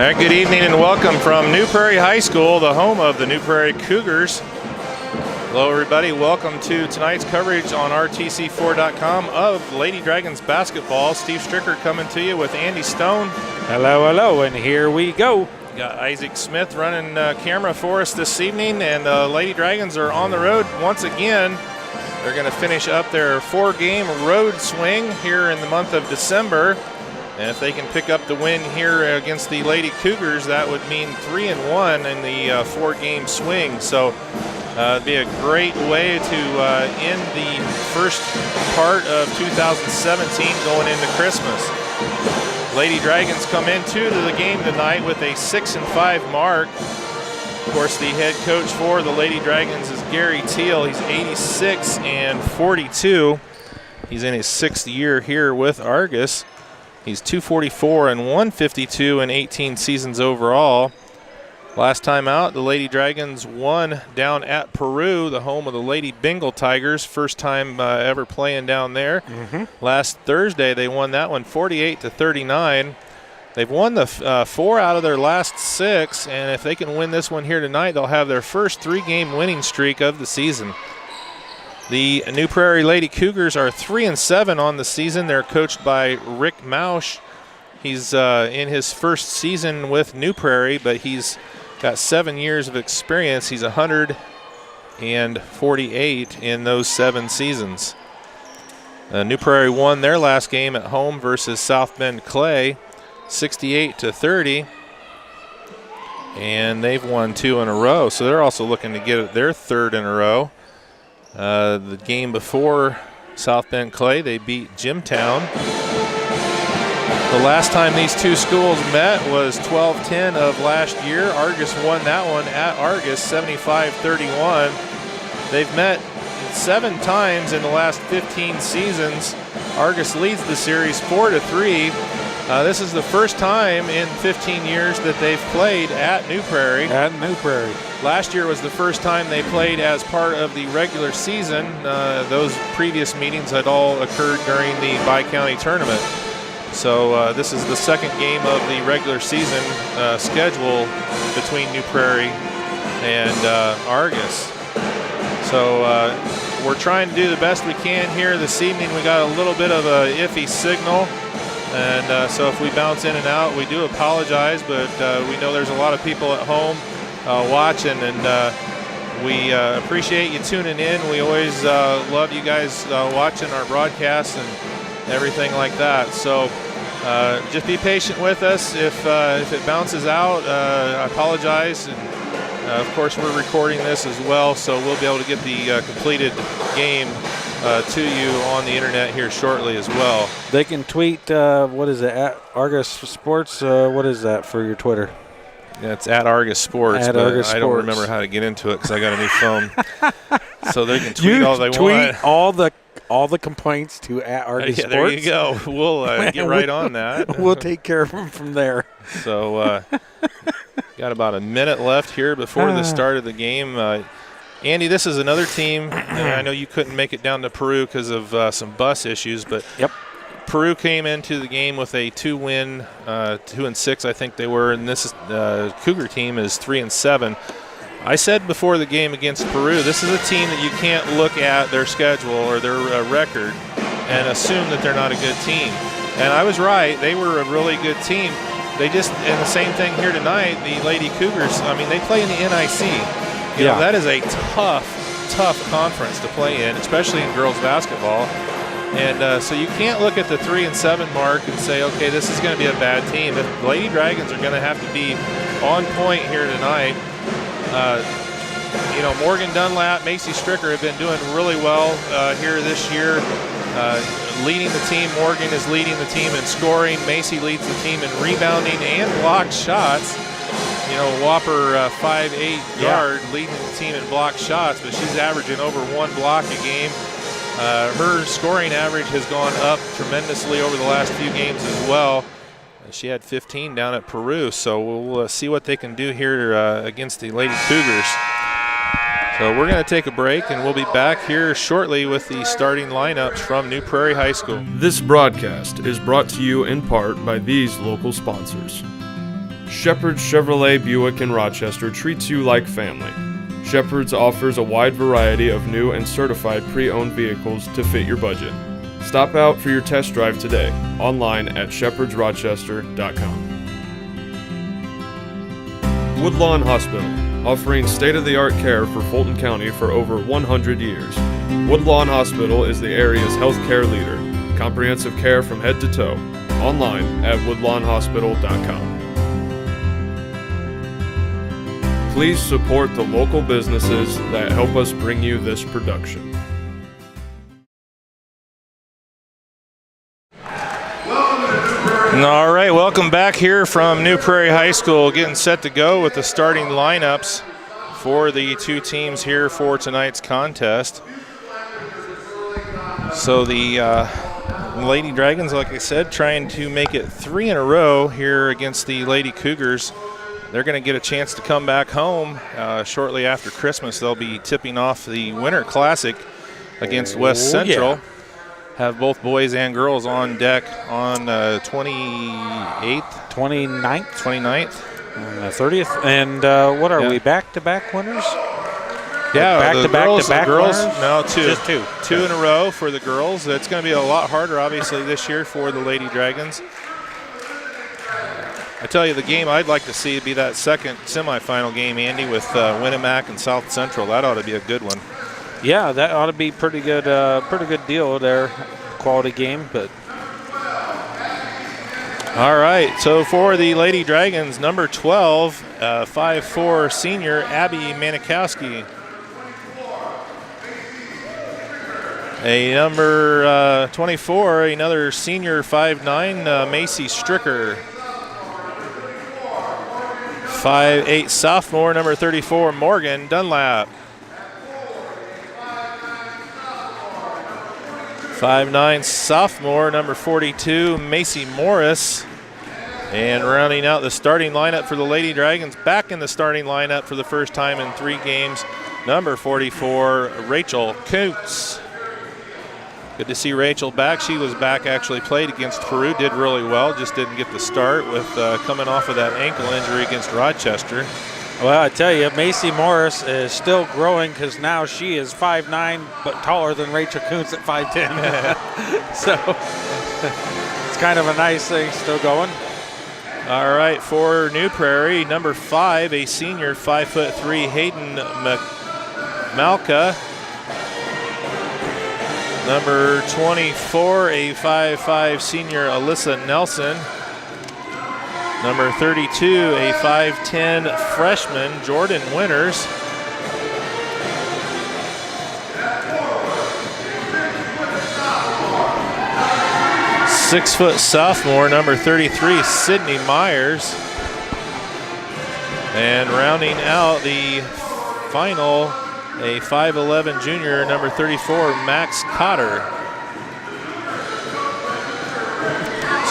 All right, good evening and welcome from New Prairie High School, the home of the New Prairie Cougars. Hello, everybody. Welcome to tonight's coverage on RTC4.com of Lady Dragons basketball. Steve Stricker coming to you with Andy Stone. Hello, hello, and here we go. Got Isaac Smith running camera for us this evening, and Lady Dragons are on the road once again. They're going to finish up their 4-game road swing here in the month of December. And if they can pick up the win here against the Lady Cougars, that would mean 3-1 in the 4-game swing. So it'd be a great way to end the first part of 2017 going into Christmas. Lady Dragons come into the game tonight with a 6-5 mark. Of course, the head coach for the Lady Dragons is Gary Teal. He's 86-42. He's in his 6th year here with Argos. He's 244 and 152 in 18 seasons overall. Last time out, the Lady Dragons won down at Peru, the home of the Lady Bengal Tigers. First time ever playing down there. Last Thursday, they won that one 48-39. They've won the 4 out of their last 6, and if they can win this one here tonight, they'll have their first 3-game winning streak of the season. The New Prairie Lady Cougars are 3-7 on the season. They're coached by Rick Mausch. He's in his first season with New Prairie, but he's got 7 years of experience. He's 148 in those 7 seasons. New Prairie won their last game at home versus South Bend Clay, 68-30. And they've won 2 in a row, so they're also looking to get their 3rd in a row. The game before South Bend Clay, they beat Jimtown. The last time these two schools met was 12-10 of last year. Argos won that one at Argos, 75-31. They've met 7 times in the last 15 seasons. Argos leads the series 4-3. This is the first time in 15 years that they've played at New Prairie. At New Prairie. Last year was the first time they played as part of the regular season. Those previous meetings had all occurred during the bi-county tournament. So this is the second game of the regular season schedule between New Prairie and Argos. So we're trying to do the best we can here this evening. We got a little bit of a iffy signal. And so if we bounce in and out, we do apologize, but we know there's a lot of people at home watching, and we appreciate you tuning in. We always love you guys watching our broadcasts and everything like that. So just be patient with us. If it bounces out, I apologize. And of course, we're recording this as well, so we'll be able to get the completed game to you on the internet here shortly as well. They can tweet, what is it, at Argos Sports? What is that for your Twitter? Yeah, it's at Argos Sports, at but Argos I don't Sports. remember how to get into it because I got a new phone. So they can tweet all they want. Tweet all the complaints to at Argos Sports. There you go. We'll get right on that. We'll take care of them from there. So got about a minute left here before the start of the game. Andy, this is another team, and I know you couldn't make it down to Peru because of some bus issues, but Peru came into the game with a 2-win, 2-6 I think they were, and this Cougar team is 3-7. I said before the game against Peru, this is a team that you can't look at their schedule or their record and assume that they're not a good team. And I was right. They were a really good team. They just, and the same thing here tonight, the Lady Cougars, I mean, they play in the NIC. You know, that is a tough conference to play in, especially in girls basketball. And so you can't look at the 3-7 mark and say, okay, this is going to be a bad team. The Lady Dragons are going to have to be on point here tonight. You know, Morgan Dunlap, Macy Stricker have been doing really well here this year. Leading the team, Morgan is leading the team in scoring. Macy leads the team in rebounding and blocked shots. You know, Whopper 5'8" guard leading the team in block shots, but she's averaging over 1 block a game. Her scoring average has gone up tremendously over the last few games as well. She had 15 down at Peru, so we'll see what they can do here against the Lady Cougars. So we're going to take a break, and we'll be back here shortly with the starting lineups from New Prairie High School. This broadcast is brought to you in part by these local sponsors. Shepherd's Chevrolet Buick in Rochester treats you like family. Shepherd's offers a wide variety of new and certified pre-owned vehicles to fit your budget. Stop out for your test drive today, online at shepherdsrochester.com. Woodlawn Hospital, offering state-of-the-art care for Fulton County for over 100 years. Woodlawn Hospital is the area's healthcare leader. Comprehensive care from head to toe. Online at woodlawnhospital.com. Please support the local businesses that help us bring you this production. All right, welcome back here from New Prairie High School, getting set to go with the starting lineups for the two teams here for tonight's contest. So the Lady Dragons, like I said, trying to make it 3 in a row here against the Lady Cougars. They're going to get a chance to come back home shortly after Christmas. They'll be tipping off the Winter Classic against West Central. Yeah. Have both boys and girls on deck on 28th? 29th. 29th. 30th. And what are we, back-to-back winners? Yeah, back-to-back girls. winners? No, two. Just two. Two in a row for the girls. It's going to be a lot harder, obviously, this year for the Lady Dragons. I tell you, the game I'd like to see be that second semifinal game, Andy, with Winnemac and South Central. That ought to be a good one. Yeah, that ought to be pretty good deal there. Quality game, but. All right, so for the Lady Dragons, number 12, 5'4" senior Abby Manikowski. A number 24, another senior 5'9", Macy Stricker. 5'8" sophomore, number 34, Morgan Dunlap. 5'9" sophomore, number 42, Macy Morris. And rounding out the starting lineup for the Lady Dragons, back in the starting lineup for the first time in 3 games, number 44, Rachel Koontz. Good to see Rachel back. She was back, actually played against Peru, did really well, just didn't get the start with coming off of that ankle injury against Rochester. Well, I tell you, Macy Morris is still growing because now she is 5'9", but taller than Rachel Koontz at 5'10". So it's kind of a nice thing still going. All right, for New Prairie, number 5, a senior 5'3", Hayden Malka. Number 24, a 5'5", senior Alyssa Nelson. Number 32, a 5'10" freshman, Jordan Winters. Six-foot sophomore, number 33, Sydney Myers. And rounding out the final, a 5'11" junior, number 34, Max Cotter.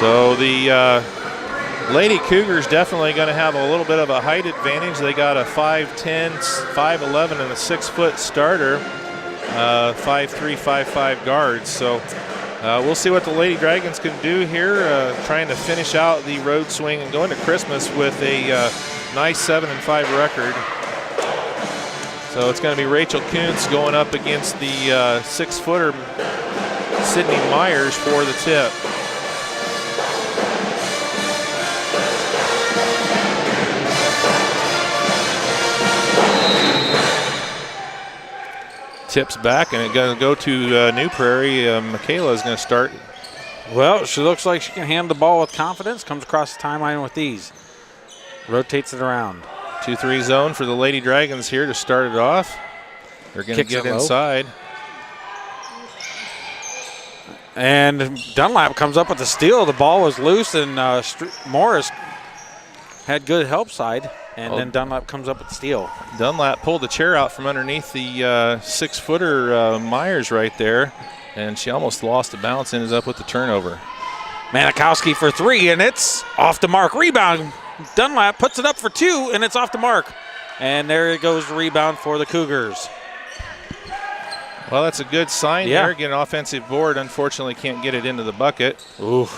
So the Lady Cougars definitely going to have a little bit of a height advantage. They got a 5'10", 5'11", and a 6-foot starter, 5'3", 5'5" guards. So we'll see what the Lady Dragons can do here, trying to finish out the road swing and go into Christmas with a nice 7-5 record. So it's going to be Rachel Koontz going up against the 6-footer Sydney Myers for the tip. Tips back, and it's going to go to New Prairie. Michaela is going to start. Well, she looks like she can handle the ball with confidence. Comes across the timeline with ease. Rotates it around. 2-3 zone for the Lady Dragons here to start it off. They're going to get inside. And Dunlap comes up with the steal. The ball was loose, and Morris had good help side. And then Dunlap comes up with the steal. Dunlap pulled the chair out from underneath the 6-footer Myers right there, and she almost lost the balance and is up with the turnover. Manikowski for 3, and it's off the mark. Rebound. Dunlap puts it up for 2, and it's off the mark. And there it goes, the rebound for the Cougars. Well, that's a good sign there. Get an offensive board. Unfortunately, can't get it into the bucket. Ooh.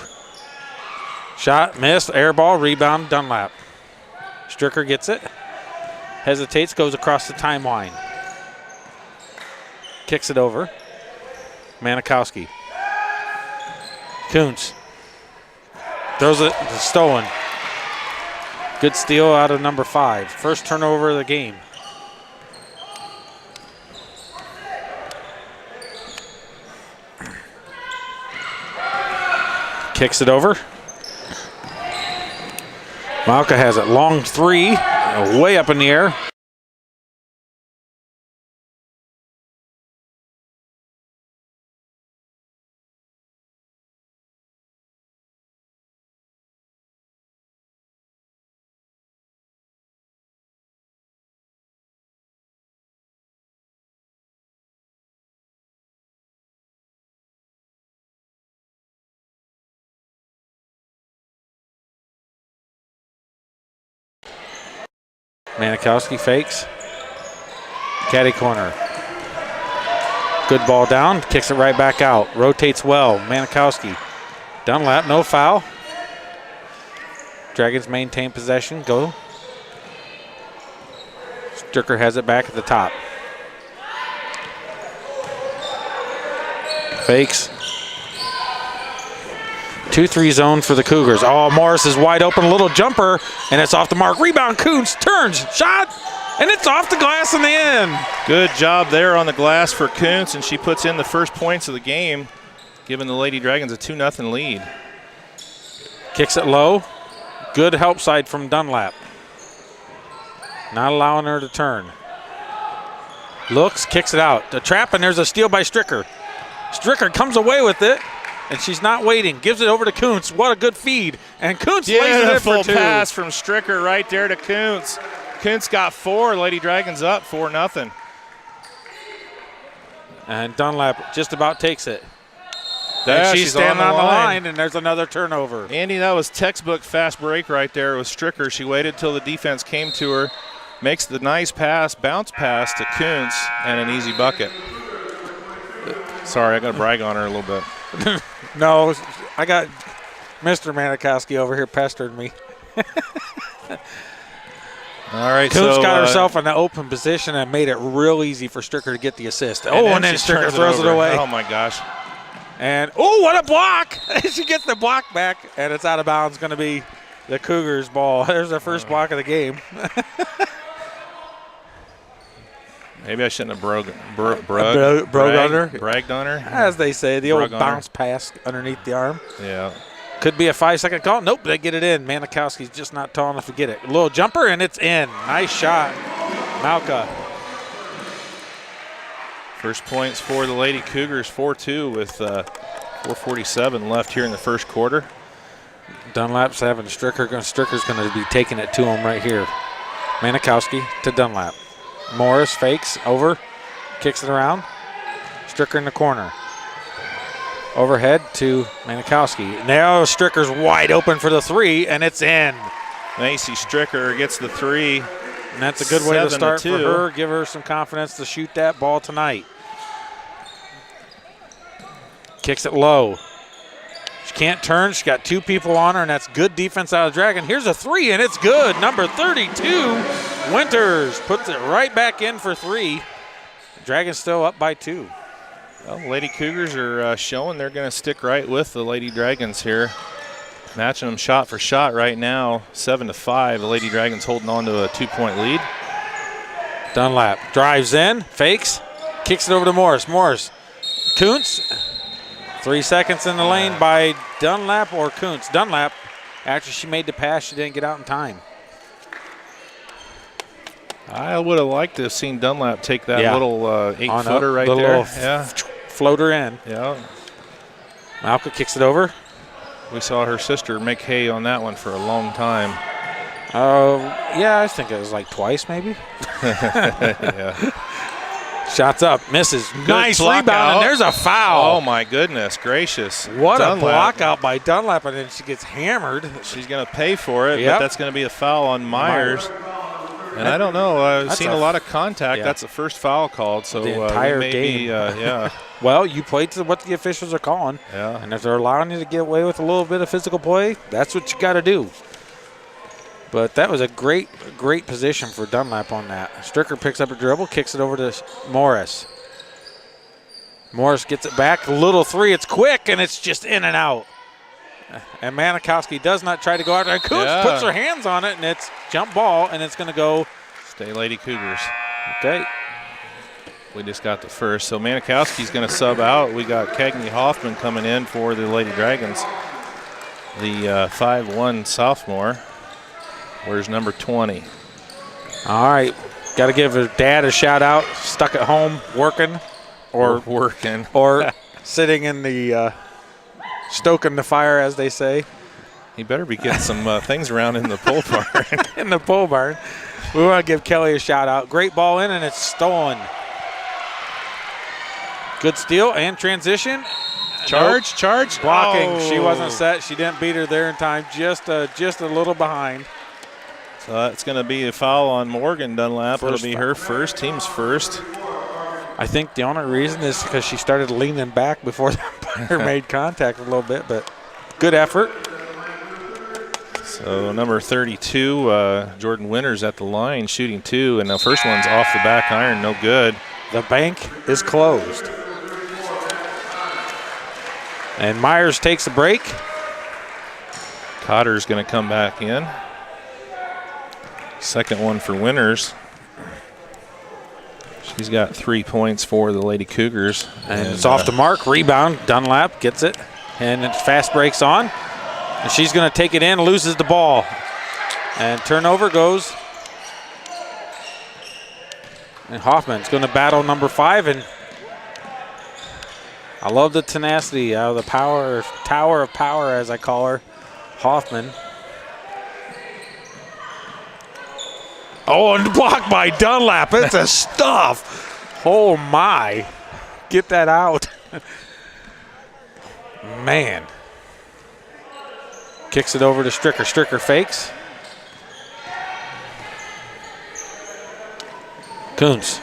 Shot, missed, air ball, rebound, Dunlap. Stricker gets it. Hesitates, goes across the timeline. Kicks it over. Manikowski. Kuntz. Throws it, stolen. Good steal out of number 5. First turnover of the game. Kicks it over. Malka has it. Long 3, way up in the air. Manikowski fakes. Caddy corner. Good ball down. Kicks it right back out. Rotates well. Manikowski. Dunlap, no foul. Dragons maintain possession. Go. Stricker has it back at the top. Fakes. 2-3 zone for the Cougars. Oh, Morris is wide open, a little jumper, and it's off the mark. Rebound, Kuntz turns, shot, and it's off the glass in the end. Good job there on the glass for Kuntz, and she puts in the first points of the game, giving the Lady Dragons a 2-0 lead. Kicks it low. Good help side from Dunlap. Not allowing her to turn. Looks, kicks it out. The trap, and there's a steal by Stricker. Stricker comes away with it. And she's not waiting. Gives it over to Kuntz. What a good feed. And Kuntz lays it in for 2. Pass from Stricker right there to Kuntz. Kuntz got 4. Lady Dragons up 4-0. And Dunlap just about takes it. Yeah, and she's standing on the line, and there's another turnover. Andy, that was textbook fast break right there with Stricker. She waited till the defense came to her. Makes the nice pass, bounce pass to Kuntz, and an easy bucket. Sorry, I got to brag on her a little bit. No, I got Mr. Manikowski over here pestering me. All right, Kuntz got herself in an open position and made it real easy for Stricker to get the assist. And then Stricker throws it away. Oh, my gosh. And, what a block! She gets the block back, and it's out of bounds. Going to be the Cougars' ball. There's their first block of the game. Maybe I shouldn't have bragged on her. As they say, the old bounce pass underneath the arm. Yeah. Could be a 5-second call. Nope, they get it in. Manikowski's just not tall enough to get it. A little jumper, and it's in. Nice shot. Malka. First points for the Lady Cougars, 4-2 with 4:47 left here in the first quarter. Dunlap's having Stricker. Stricker's going to be taking it to him right here. Manikowski to Dunlap. Morris fakes over, kicks it around. Stricker in the corner. Overhead to Manikowski. Now Stricker's wide open for the 3, and it's in. Macy Stricker gets the 3. And that's a good way to start for her. Give her some confidence to shoot that ball tonight. Kicks it low. She can't turn. She got 2 people on her, and that's good defense out of Dragon. Here's a 3, and it's good. Number 32, Winters puts it right back in for 3. Dragon's still up by 2. Well, Lady Cougars are showing they're going to stick right with the Lady Dragons here. Matching them shot for shot right now, 7-5. The Lady Dragons holding on to a 2-point lead. Dunlap drives in, fakes, kicks it over to Morris. Morris, Kuntz. 3 seconds in the lane by Dunlap or Kuntz. Dunlap, after she made the pass, she didn't get out in time. I would have liked to have seen Dunlap take that little 8-footer right there. Floater in. Yeah. Malka kicks it over. We saw her sister make hay on that one for a long time. Yeah, I think it was like twice maybe. Yeah. Shots up, misses. Good nice rebound, and there's a foul. Oh, my goodness gracious. What Dunlap. A block out by Dunlap, and then she gets hammered. She's going to pay for it, but that's going to be a foul on Myers. And I don't know. I've seen a lot of contact. That's the first foul called. So the entire game. Well, you played to what the officials are calling. Yeah. And if they're allowing you to get away with a little bit of physical play, that's what you got to do. But that was a great position for Dunlap on that. Stricker picks up a dribble, kicks it over to Morris. Morris gets it back. Little three. It's quick, and it's just in and out. And Manikowski does not try to go after it. Kuntz puts her hands on it, and it's jump ball, and it's going to go. Stay Lady Cougars. Okay. We just got the first. So Manikowski's going to sub out. We got Cagney Hoffman coming in for the Lady Dragons. The 5'1" sophomore. Where's number 20? All right. Got to give her dad a shout out. Stuck at home working. Or sitting in the stoking the fire, as they say. He better be getting some things around in the pole barn. In the pole barn. We want to give Kelly a shout out. Great ball in, and it's stolen. Good steal and transition. Charge. Blocking. Oh. She wasn't set. She didn't beat her there in time. Just a little behind. So that's going to be a foul on Morgan Dunlap. First It'll be foul. her first, team's first. I think the only reason is because she started leaning back before the umpire made contact a little bit, but good effort. So number 32, Jordan Winters at the line, shooting 2, and the first one's off the back iron, no good. The bank is closed. And Myers takes a break. Cotter's going to come back in. Second one for Winters. She's got 3 points for the Lady Cougars. And it's off the mark. Rebound. Dunlap gets it. And it fast breaks on. And she's going to take it in, loses the ball. And turnover goes. And Hoffman's going to battle number 5. And I love the tenacity, the power, tower of power, as I call her, Hoffman. Oh, and blocked by Dunlap. It's a stuff. Oh, my. Get that out. Man. Kicks it over to Stricker. Stricker fakes. Kuntz.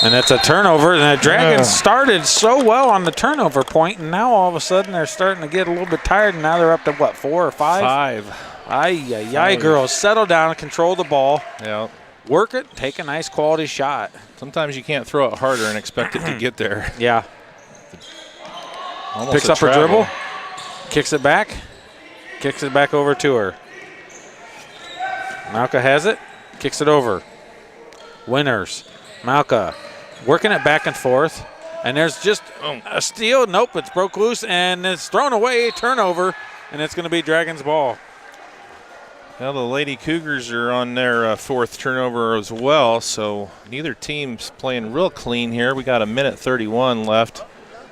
And it's a turnover. And the Dragons started so well on the turnover point, and now all of a sudden they're starting to get a little bit tired, and now they're up to, what, 4 or 5? 5. Ay, girls, settle down, control the ball. Yeah. Work it, take a nice quality shot. Sometimes you can't throw it harder and expect it to get there. Yeah. Almost Picks up her dribble, kicks it back over to her. Malka has it, kicks it over. Winters, Malka, working it back and forth. And there's just a steal. Nope, it's broke loose, and it's thrown away, turnover, and it's going to be Dragons ball. Well, the Lady Cougars are on their fourth turnover as well, so neither team's playing real clean here. We got a minute 31 left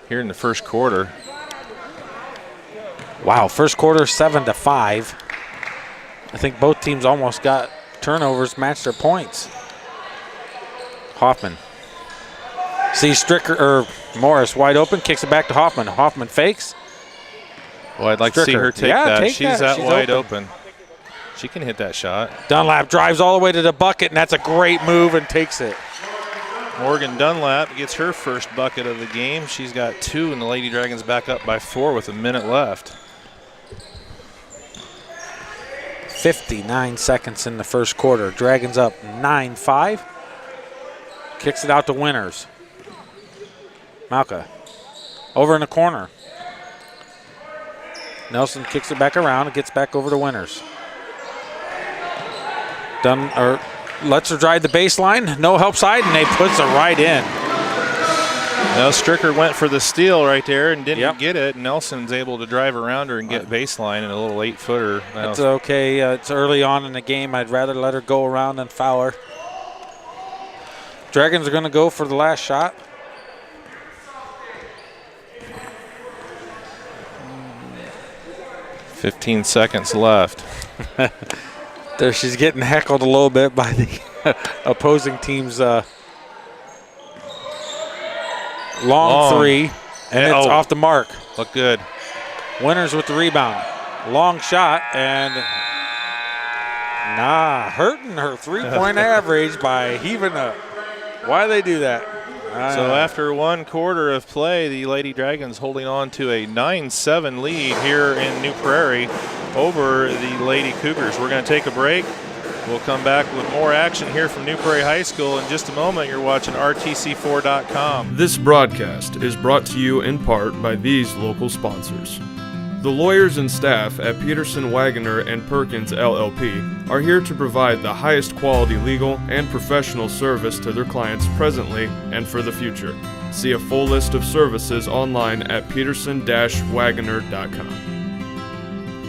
here in the first quarter. Wow, first quarter 7-5. I think both teams almost got turnovers, matched their points. Hoffman sees Stricker or Morris wide open, kicks it back to Hoffman. Hoffman fakes. Well, I'd like to see her take that. She's that wide open. She can hit that shot. Dunlap drives all the way to the bucket, and that's a great move and takes it. Morgan Dunlap gets her first bucket of the game. She's got 2, and the Lady Dragons back up by 4 with a minute left. 59 seconds in the first quarter. Dragons up 9-5. Kicks it out to Winters. Malka over in the corner. Nelson kicks it back around and gets back over to Winters. Lets her drive the baseline. No help side, and they puts it right in. Now Stricker went for the steal right there and didn't get it. Nelson's able to drive around her and get baseline in a little 8-footer. That's okay. It's early on in the game. I'd rather let her go around than foul her. Dragons are going to go for the last shot. $15 seconds left. There, she's getting heckled a little bit by the opposing team's long three, and it's off the mark. Look good. Winters with the rebound. Long shot, and hurting her three-point average by heaving up. Why do they do that? So after 1 quarter of play, the Lady Dragons holding on to a 9-7 lead here in New Prairie. over the Lady Cougars. We're going to take a break. We'll come back with more action here from New Prairie High School in just a moment. You're watching RTC4.com. This broadcast is brought to you in part by these local sponsors. The lawyers and staff at Peterson, Wagoner & Perkins LLP are here to provide the highest quality legal and professional service to their clients presently and for the future. See a full list of services online at peterson-wagoner.com.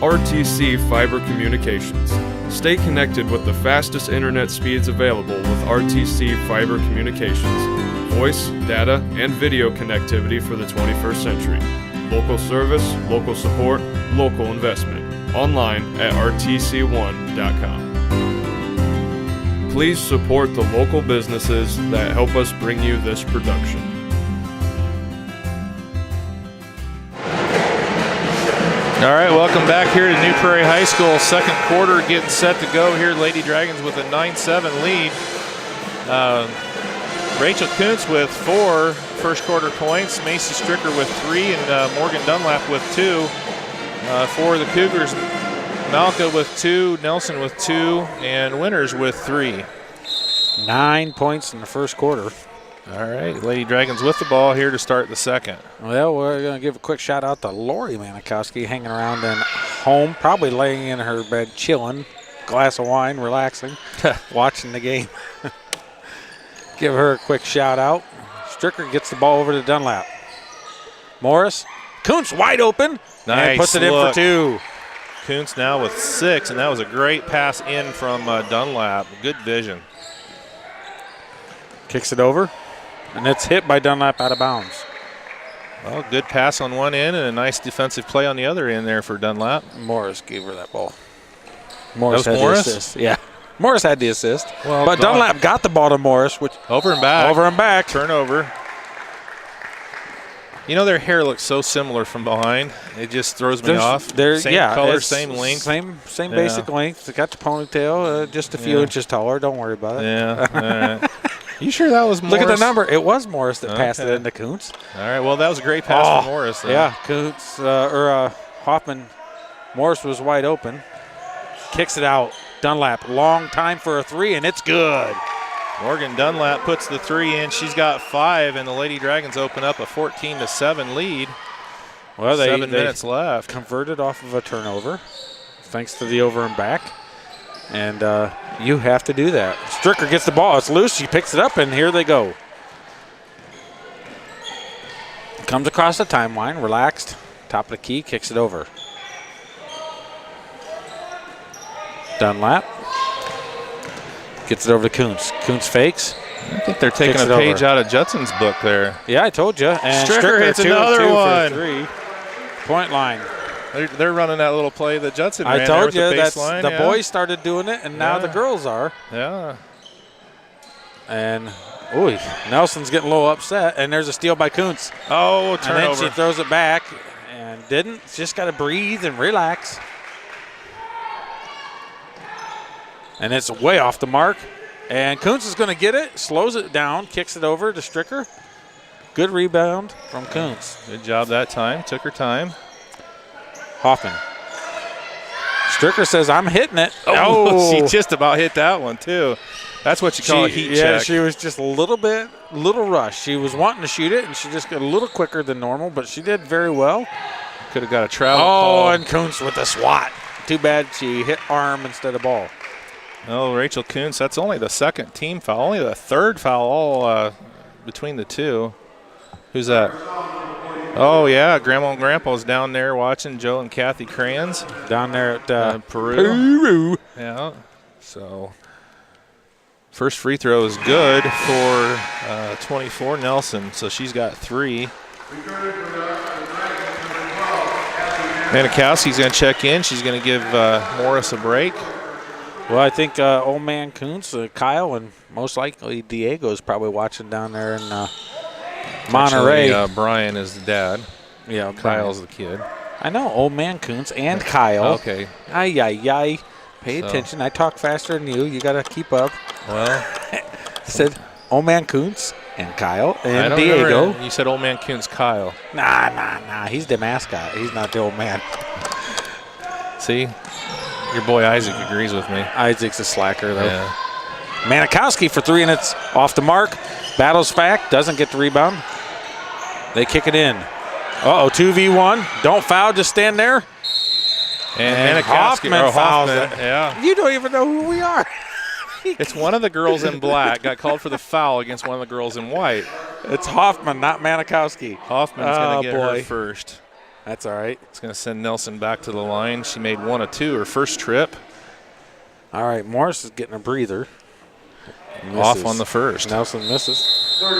RTC Fiber Communications. Stay connected with the fastest internet speeds available with RTC Fiber Communications. Voice, data, and video connectivity for the 21st century. Local service, local support, local investment. Online at rtc1.com. Please support the local businesses that help us bring you this production. All right, welcome back here to New Prairie High School. Second quarter getting set to go here. Lady Dragons with a 9-7 lead. Rachel Kuntz with 4 first quarter points. Macy Stricker with 3 and Morgan Dunlap with 2. For the Cougars, Malka with 2, Nelson with 2, and Winters with 3. 9 points in the first quarter. All right, Lady Dragons with the ball here to start the second. Well, we're going to give a quick shout out to Lori Manikowski, hanging around in home, probably laying in her bed, chilling, glass of wine, relaxing, watching the game. Give her a quick shout out. Stricker gets the ball over to Dunlap. Morris, Kuntz wide open, Nice and puts it look. in for 2. Kuntz now with 6, and that was a great pass in from Dunlap. Good vision. Kicks it over, and it's hit by Dunlap out of bounds. Well, good pass on one end and a nice defensive play on the other end there for Dunlap. Morris gave her that ball. Morris That was had Morris? the assist. Yeah, Morris had the assist. Well, but Dunlap got the ball to Morris, which over and back. over and back. Turnover. You know, their hair looks so similar from behind. It just throws me off. Same color, it's same length. Same Yeah. basic length. It got the ponytail, just a few inches taller. Don't worry about it. Yeah. All right. You sure that was Morris? Look at the number. It was Morris that passed it Okay. into Kuntz. All right. Well, that was a great pass from Morris. Though. Yeah, Kuntz Hoffman. Morris was wide open. Kicks it out. Dunlap, long time for a 3, and it's good. Morgan Dunlap puts the 3 in. She's got 5, and the Lady Dragons open up a 14-7 lead. Well, 7 minutes left. Converted off of a turnover, thanks to the over and back. And you have to do that. Stricker gets the ball. It's loose. She picks it up, and here they go. Comes across the timeline, relaxed. Top of the key, kicks it over. Dunlap gets it over to Kuntz. Kuntz fakes. I think they're taking Kicks a it page over. out of Judson's book there. Yeah, I told you. And Stricker hits two another for one. 3. Point line. They're running that little play that Judson ran I told there you with that's the baseline. the boys started doing it, and now the girls are. Yeah. And Nelson's getting a little upset, and there's a steal by Kuntz. Oh, And then turnover. she throws it back and didn't. Just got to breathe and relax. And it's way off the mark. And Kuntz is going to get it, slows it down, kicks it over to Stricker. Good rebound from Kuntz. Good job that time. Took her time. Hoffman. Stricker says, I'm hitting it. Oh, she just about hit that one, too. That's what you call a heat check. She was just a little rush. She was wanting to shoot it, and she just got a little quicker than normal, but she did very well. Could have got a travel call. And Kuntz with a swat. Too bad she hit arm instead of ball. Oh, Rachel Kuntz, that's only the second team foul, only the third foul all between the two. Who's that? Oh, yeah, Grandma and Grandpa's down there watching Joe and Kathy Crayons. Down there at Peru. Yeah, so first free throw is good for 24 Nelson, so she's got 3. Manikowski's going to check in. She's going to give Morris a break. Well, I think old man Kuntz, Kyle, and most likely Diego's probably watching down there in Monterey. Actually, Brian is the dad. Yeah, Kyle's the kid. I know, old man Kuntz and Kyle. Okay. Ay. Pay attention. I talk faster than you. You got to keep up. Well, I said old man Kuntz and Kyle I and don't Diego. remember. You said old man Kuntz, Kyle. Nah. He's the mascot. He's not the old man. See, your boy Isaac agrees with me. Isaac's a slacker, though. Yeah. Manikowski for 3, and it's off the mark. Battles back, doesn't get the rebound. They kick it in. 2v1. Don't foul, just stand there. And Hoffman fouls it. Yeah. You don't even know who we are. It's one of the girls in black got called for the foul against one of the girls in white. It's Hoffman, not Manikowski. Hoffman's going to get her first. That's all right. It's going to send Nelson back to the line. She made 1 of 2 her first trip. All right, Morris is getting a breather. Off on the first. Nelson misses. All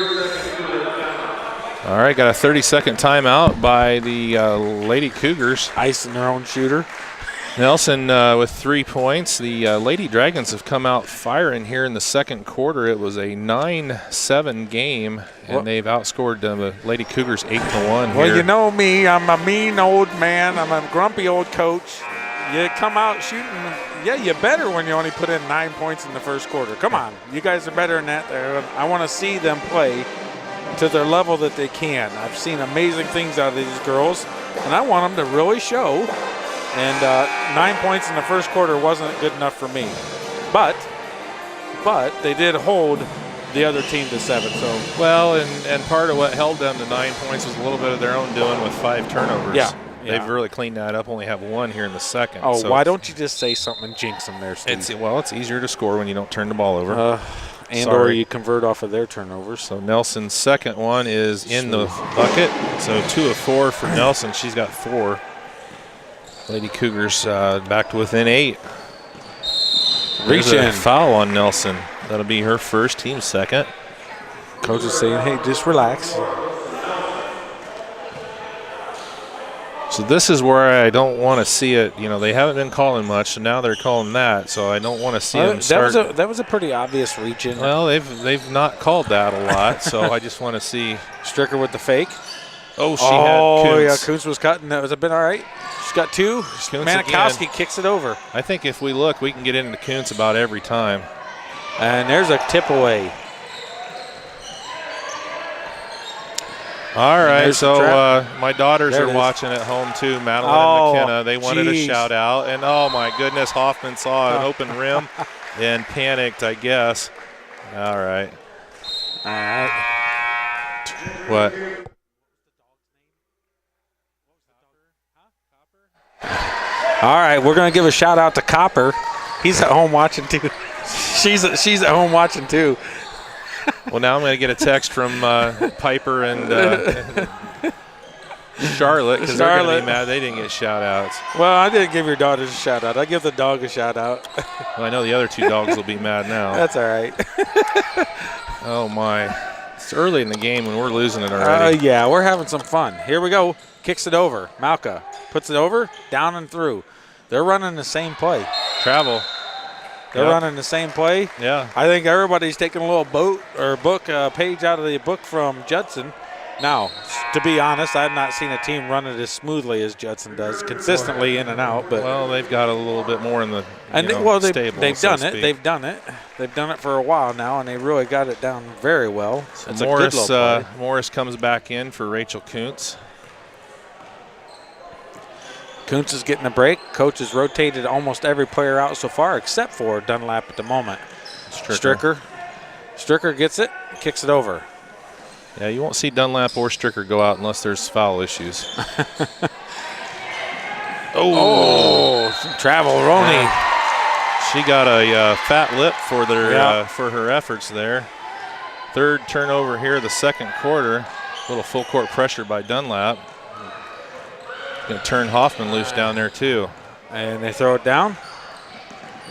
right, got a 30-second timeout by the Lady Cougars. Icing their own shooter. Nelson with 3 points. The Lady Dragons have come out firing here in the second quarter. It was a 9-7 game, and they've outscored the Lady Cougars 8-1 here. Well, you know me. I'm a mean old man. I'm a grumpy old coach. You come out shooting. Yeah, you better when you only put in 9 points in the first quarter. Come on. You guys are better than that. I want to see them play to their level that they can. I've seen amazing things out of these girls, and I want them to really show. And 9 points in the first quarter wasn't good enough for me. But they did hold the other team to 7. So well, and part of what held them to 9 points was a little bit of their own doing with 5 turnovers. Yeah. They've really cleaned that up. Only have 1 here in the second. Oh, so why don't you just say something and jinx them there, Steve? It's easier to score when you don't turn the ball over. Or you convert off of their turnovers. So Nelson's second one is in the bucket. So 2 of 4 for Nelson. She's got 4. Lady Cougars back to within 8. Reach in. Foul on Nelson. That'll be her first, team second. Coach is saying, hey, just relax. So this is where I don't want to see it. You know, they haven't been calling much, so now they're calling that. So I don't want to see them start. That was a pretty obvious reach in. Well, they've not called that a lot, so I just want to see. Stricker with the fake. Oh, she had Kuntz. Yeah, Kuntz was cutting. That was a bit all right. She's got 2. Manikowski kicks it over. I think if we look, we can get into Kuntz about every time. And there's a tip away. All right, so my daughters are watching at home too, Madeline and McKenna. They wanted a shout out, and oh my goodness, Hoffman saw an open rim and panicked, I guess. All right. What? All right, we're going to give a shout out to Copper. He's at home watching too. She's at home watching too. Well, now I'm going to get a text from Piper and Charlotte because they're going to be mad they didn't get shout-outs. Well, I didn't give your daughters a shout-out. I give the dog a shout-out. Well, I know the other 2 dogs will be mad now. That's all right. Oh, my. It's early in the game when we're losing it already. Yeah, we're having some fun. Here we go. Kicks it over. Malka puts it over, down and through. They're running the same play. Travel. They're running the same play. Yeah. I think everybody's taking a little page out of the book from Judson. Now, to be honest, I've not seen a team run it as smoothly as Judson does, consistently in and out. But well, they've got a little bit more in the stable. They've done it. They've done it. They've done it for a while now, and they really got it down very well. So Morris comes back in for Rachel Kuntz. Kuntz is getting a break. Coach has rotated almost every player out so far except for Dunlap at the moment. Stricker gets it, kicks it over. Yeah, you won't see Dunlap or Stricker go out unless there's foul issues. Travel, Roney. She got a fat lip for her efforts there. Third turnover here of the second quarter. A little full court pressure by Dunlap. Going to turn Hoffman loose down there too. And they throw it down.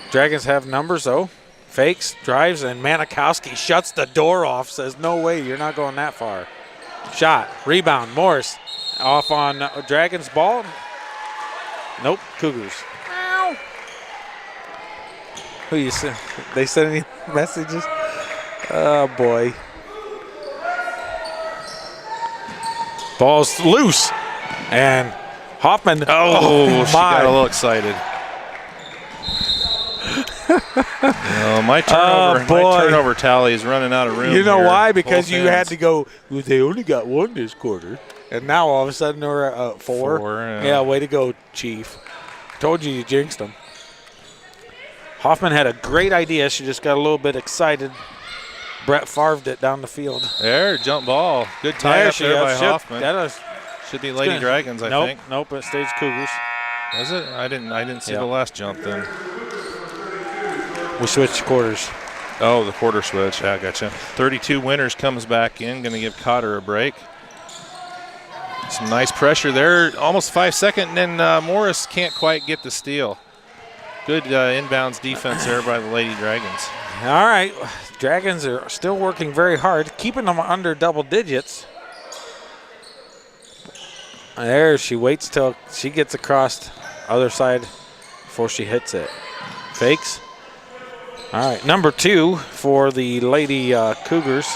Dragons have numbers though. Fakes, drives, and Manikowski shuts the door off. Says, no way, you're not going that far. Shot, rebound, Morris. Off on Dragons ball. Nope, Cougars. Who you send? They sent any messages? Oh boy. Ball's loose. And Hoffman. She got a little excited. My turnover tally is running out of room. You know why? Because you had to go, well, they only got 1 this quarter. And now all of a sudden they're at 4. Four, yeah, way to go, Chief. Told you jinxed him. Hoffman had a great idea. She just got a little bit excited. Brett Favre'd it down the field. There, jump ball. Good tie up there by Hoffman. That should be Lady Dragons, I think. Nope, it stays Cougars. Was it? I didn't see the last jump then. We switched quarters. Oh, the quarter switch. Yeah, I gotcha. 32 Winters comes back in, going to give Cotter a break. Some nice pressure there. Almost 5 seconds, and then Morris can't quite get the steal. Good inbounds defense there by the Lady Dragons. All right. Dragons are still working very hard, keeping them under double digits. There, she waits till she gets across other side before she hits it. Fakes. All right, number 2 for the Lady Cougars.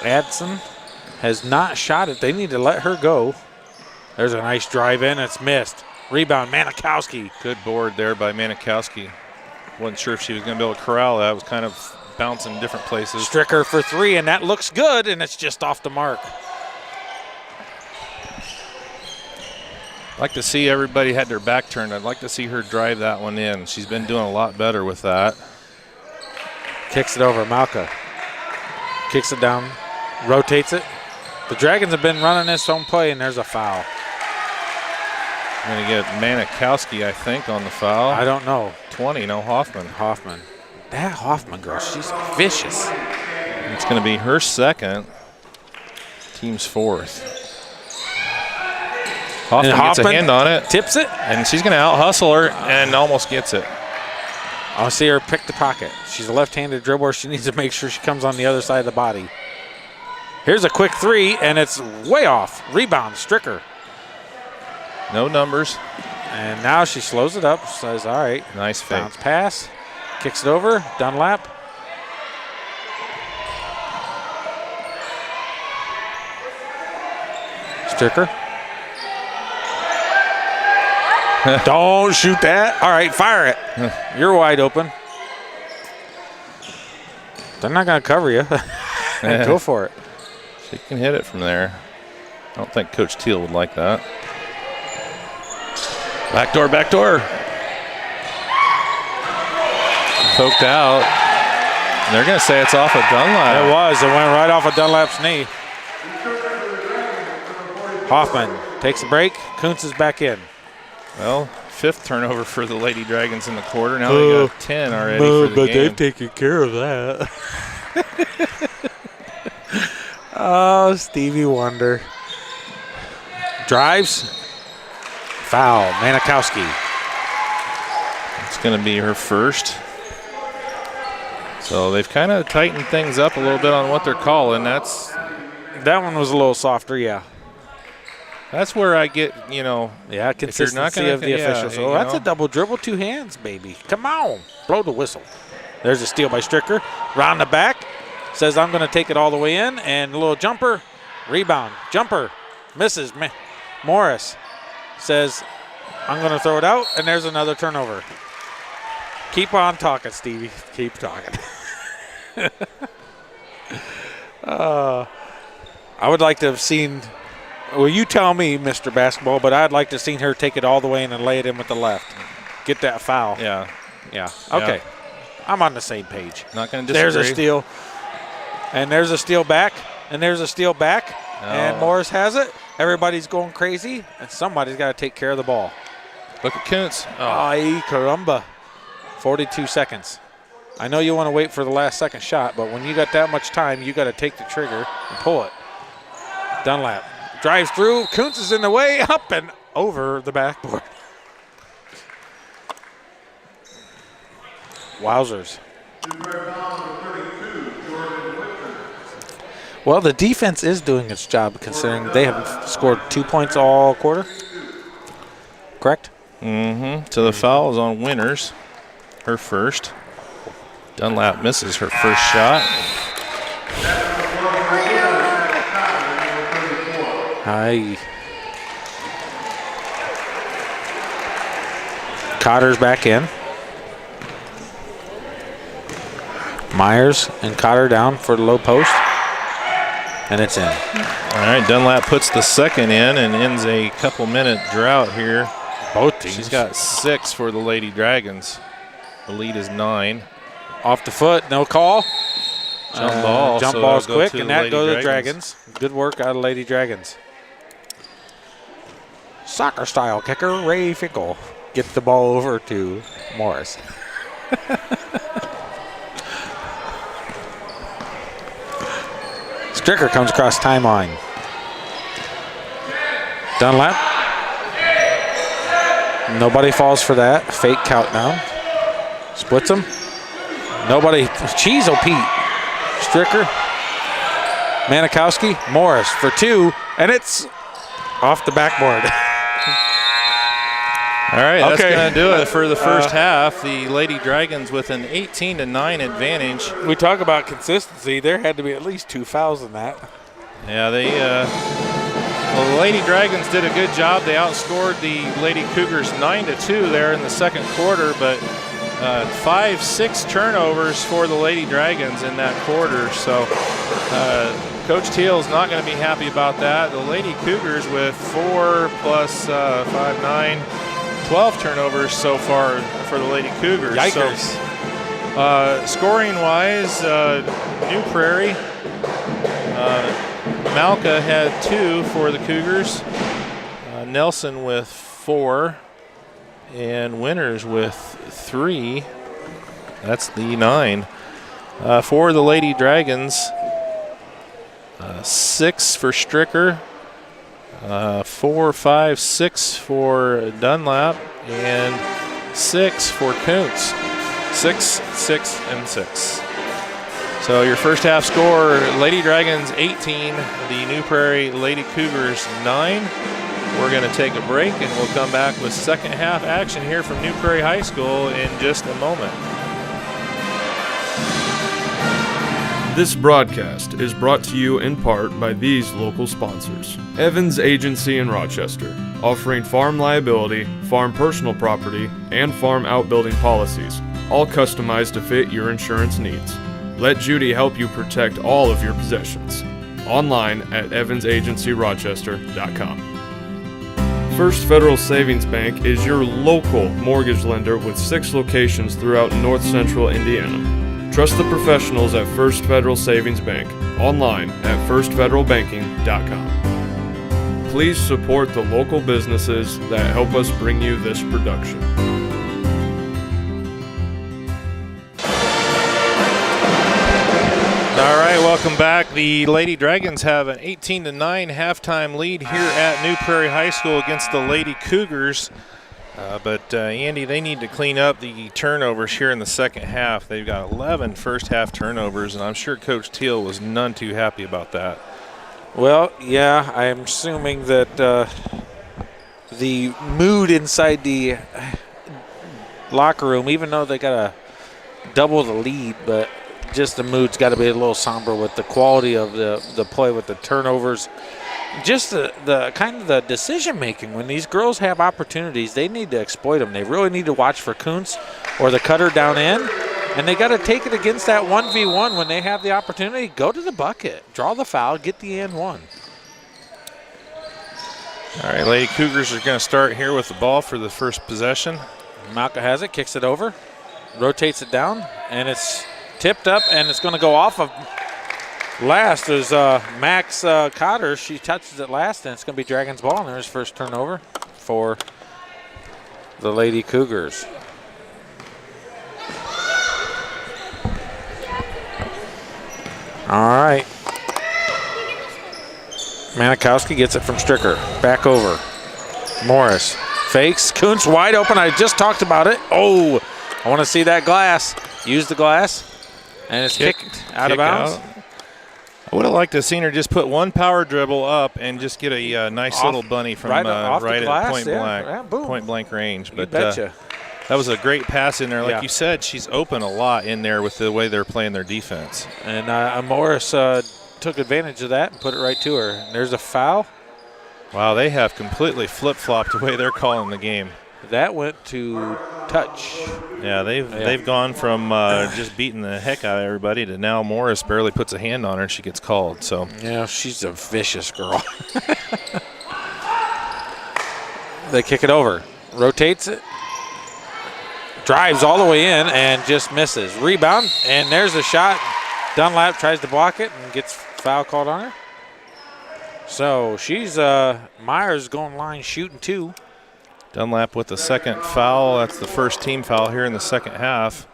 Adson has not shot it. They need to let her go. There's a nice drive in. It's missed. Rebound, Manikowski. Good board there by Manikowski. Wasn't sure if she was going to be able to corral that. It was kind of bouncing different places. Stricker for 3, and that looks good, and it's just off the mark. I'd like to see everybody had their back turned. I'd like to see her drive that one in. She's been doing a lot better with that. Kicks it over, Malka. Kicks it down, rotates it. The Dragons have been running this home play, and there's a foul. Going to get Manikowski, I think, on the foul. I don't know. 20, no, Hoffman. That Hoffman girl, she's vicious. It's going to be her second. Team's fourth. Hoffman gets a hand on it. Tips it. And she's going to out-hustle her and almost gets it. I'll see her pick the pocket. She's a left-handed dribbler. She needs to make sure she comes on the other side of the body. Here's a quick 3, and it's way off. Rebound, Stricker. No numbers. And now she slows it up, says, all right. Nice fake. Bounce pass. Kicks it over. Dunlap. Stricker. Don't shoot that. All right, fire it. You're wide open. They're not going to cover you. Go for it. She can hit it from there. I don't think Coach Teal would like that. Back door, back door. Poked out. And they're going to say it's off of Dunlap. It was. It went right off of Dunlap's knee. Hoffman takes a break. Kuntz is back in. Well, 5th turnover for the Lady Dragons in the quarter. Now they got 10 already for the but game. they've taken care of that. Oh, Stevie Wonder. Drives. Foul. Manikowski. It's going to be her first. So they've kind of tightened things up a little bit on what they're calling. That one was a little softer, yeah. That's where I get, Yeah, consistency of the officials. Oh, that's a double dribble, 2 hands, baby. Come on. Blow the whistle. There's a steal by Stricker. Round the back. Says, I'm going to take it all the way in. And a little jumper. Rebound. Jumper. Misses. Morris says, I'm going to throw it out. And there's another turnover. Keep on talking, Stevie. Keep talking. I would like to have seen... Well, you tell me, Mr. Basketball, but I'd like to have seen her take it all the way in and lay it in with the left. Get that foul. Yeah. Okay. Yeah. I'm on the same page. Not going to disagree. There's a steal. And there's a steal back. And there's a steal back. Oh. And Morris has it. Everybody's going crazy. And somebody's got to take care of the ball. Look at Kuntz. Ay, caramba. 42 seconds. I know you want to wait for the last second shot, but when you got that much time, you got to take the trigger and pull it. Dunlap. Drives through. Kuntz is in the way, up and over the backboard. Wowzers. Well, the defense is doing its job considering they have scored 2 points all quarter. Correct? Mm-hmm. So the foul is on Winters, her first. Dunlap misses her first shot. Hi. Cotter's back in. Myers and Cotter down for the low post. And it's in. All right, Dunlap puts the second in and ends a couple-minute drought here. Both teams. She's got 6 for the Lady Dragons. The lead is 9. Off the foot, no call. Jump ball. Jump so ball's go quick, to and the that Lady goes to Dragons. Good work out of Lady Dragons. Soccer style kicker, Ray Fickle gets the ball over to Morris. Stricker comes across timeline. Dunlap. Nobody falls for that. Fake countdown. Splits them. Nobody. Cheezo Pete. Stricker. Manikowski. Morris for 2. And it's off the backboard. All right, that's going to do it for the first half. The Lady Dragons with an 18-9 advantage. We talk about consistency. There had to be at least 2 fouls in that. Yeah, well, the Lady Dragons did a good job. They outscored the Lady Cougars 9-2 there in the second quarter, but 5-6 turnovers for the Lady Dragons in that quarter. So Coach Teal's not going to be happy about that. The Lady Cougars with 4 plus 5, 9, 12 turnovers so far for the Lady Cougars. Yikers. So, scoring-wise, New Prairie, Malka had 2 for the Cougars, Nelson with 4, and Winters with 3. That's the 9. For the Lady Dragons, 6 for Stricker, 4, 5, 6 for Dunlap, and 6 for Kuntz. 6, 6, and 6. So your first half score, Lady Dragons 18, the New Prairie Lady Cougars 9. We're going to take a break and we'll come back with second half action here from New Prairie High School in just a moment. This broadcast is brought to you in part by these local sponsors. Evans Agency in Rochester, offering farm liability, farm personal property, and farm outbuilding policies, all customized to fit your insurance needs. Let Judy help you protect all of your possessions. Online at evansagencyrochester.com. First Federal Savings Bank is your local mortgage lender with 6 locations throughout north central Indiana. Trust the professionals at First Federal Savings Bank, online at firstfederalbanking.com. Please support the local businesses that help us bring you this production. All right, welcome back. The Lady Dragons have an 18-9 halftime lead here at New Prairie High School against the Lady Cougars. But Andy, they need to clean up the turnovers here in the second half. They've got 11 first half turnovers, and I'm sure Coach Teal was none too happy about that. Well, yeah, I'm assuming that the mood inside the locker room, even though they got to double the lead, but just the mood's got to be a little somber with the quality of the play with the turnovers. Just the kind of the decision making. When these girls have opportunities, they need to exploit them. They really need to watch for Kuntz or the cutter down in, and they got to take it against that 1v1 when they have the opportunity. Go to the bucket, draw the foul, get the and one. All right, Lady Cougars are going to start here with the ball for the first possession. Malka has it, kicks it over, rotates it down, and it's tipped up, and it's going to go off of last. There's Max Cotter. She touches it last, and it's going to be Dragons ball, and there's first turnover for the Lady Cougars. All right. Manikowski gets it from Stricker. Back over. Morris fakes. Kuntz wide open. I just talked about it. Oh, I want to see that glass. Use the glass. And it's kicked out of bounds. I would have liked to have seen her just put one power dribble up and just get a nice little bunny from right at point blank range. But that was a great pass in there. Like you said, she's open a lot in there with the way they're playing their defense. And Morris took advantage of that and put it right to her. And there's a foul. Wow, they have completely flip-flopped the way they're calling the game. That went to touch. Yeah, they've gone from just beating the heck out of everybody to now Morris barely puts a hand on her and she gets called. So yeah, she's a vicious girl. They kick it over, rotates it, drives all the way in and just misses. Rebound, and there's a shot. Dunlap tries to block it and gets foul called on her. So she's Myers going line shooting 2. Dunlap with the second foul. That's the first team foul here in the second half.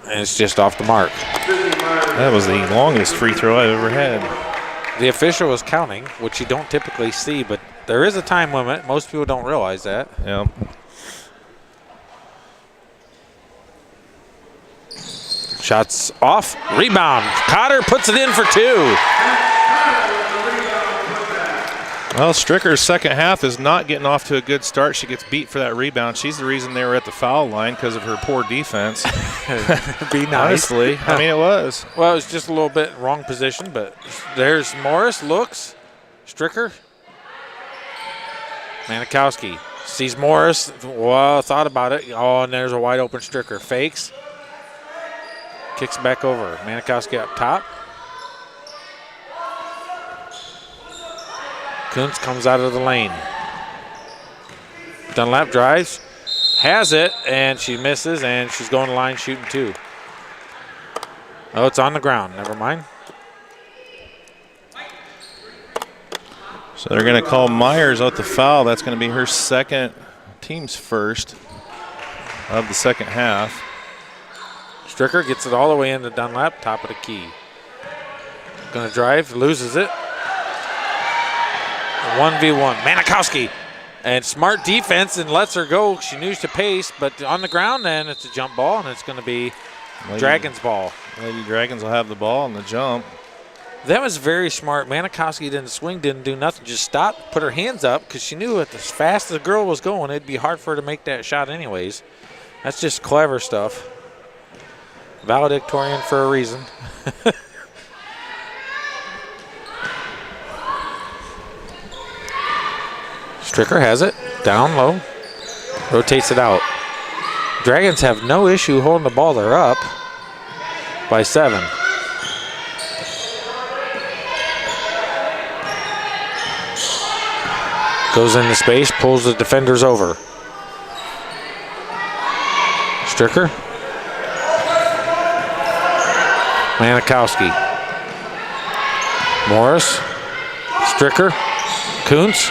And it's just off the mark. That was the longest free throw I've ever had. The official was counting, which you don't typically see, but there is a time limit. Most people don't realize that. Yeah. Shots off, rebound. Cotter puts it in for 2. Well, Stricker's second half is not getting off to a good start. She gets beat for that rebound. She's the reason they were at the foul line because of her poor defense. Be nice. Honestly, I mean, it was. Well, it was just a little bit wrong position, but there's Morris, looks. Stricker. Manikowski sees Morris. Well, thought about it. Oh, and there's a wide open Stricker. Fakes. Kicks back over. Manikowski up top. Kuntz comes out of the lane. Dunlap drives, has it, and she misses, and she's going to line shooting 2. Oh, it's on the ground. Never mind. So they're going to call Myers out the foul. That's going to be her second, team's first of the second half. Stricker gets it all the way into Dunlap, top of the key. Going to drive, loses it. 1v1. Manikowski. And smart defense and lets her go. She needs to pace, but on the ground, then it's a jump ball, and it's going to be Dragons ball. Lady Dragons will have the ball on the jump. That was very smart. Manikowski didn't swing, didn't do nothing. Just stopped, put her hands up, because she knew as fast as the girl was going, it'd be hard for her to make that shot anyways. That's just clever stuff. Valedictorian for a reason. Stricker has it, down low, rotates it out. Dragons have no issue holding the ball. They're up by 7. Goes into space, pulls the defenders over. Stricker. Manikowski. Morris. Stricker. Kuntz.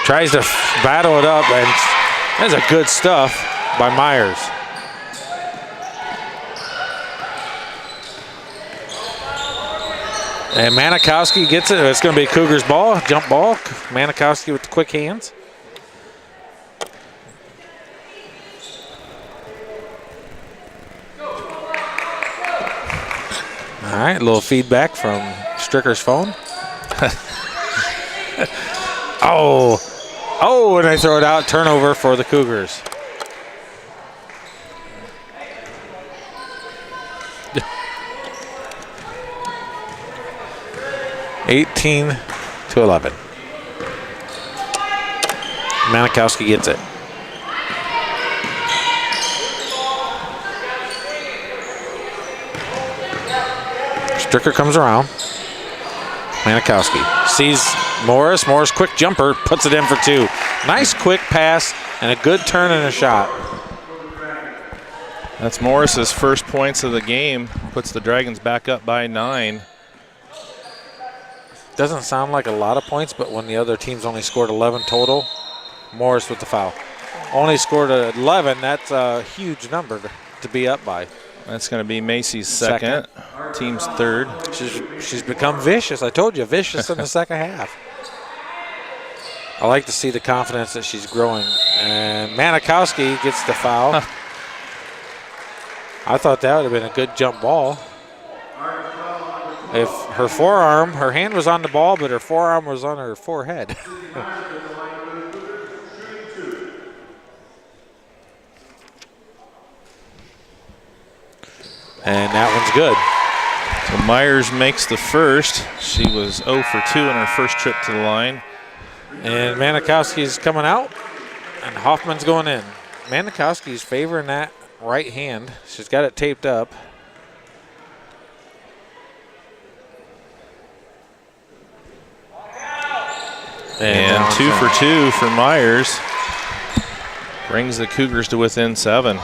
Tries to battle it up, and that's a good stuff by Myers. And Manikowski gets it. It's going to be Cougars ball, jump ball. Manikowski with the quick hands. All right, a little feedback from Stricker's phone. Oh, and they throw it out. Turnover for the Cougars. (18-11). Manikowski gets it. Stricker comes around. Manikowski sees Morris. Morris, quick jumper, puts it in for 2. Nice quick pass and a good turn and a shot. That's Morris's first points of the game. Puts the Dragons back up by 9. Doesn't sound like a lot of points, but when the other teams only scored 11 total, Morris with the foul. Only scored 11, that's a huge number to be up by. That's going to be Macy's second. Team's third. She's become vicious. I told you, vicious in the second half. I like to see the confidence that she's growing. And Manikowski gets the foul. I thought that would have been a good jump ball. If her forearm, her hand was on the ball, but her forearm was on her forehead. And that one's good. Myers makes the first. She was 0 for 2 in her first trip to the line. And Manikowski's coming out, and Hoffman's going in. Manikowski's favoring that right hand. She's got it taped up. And 2 for 2 for Myers. Brings the Cougars to within 7.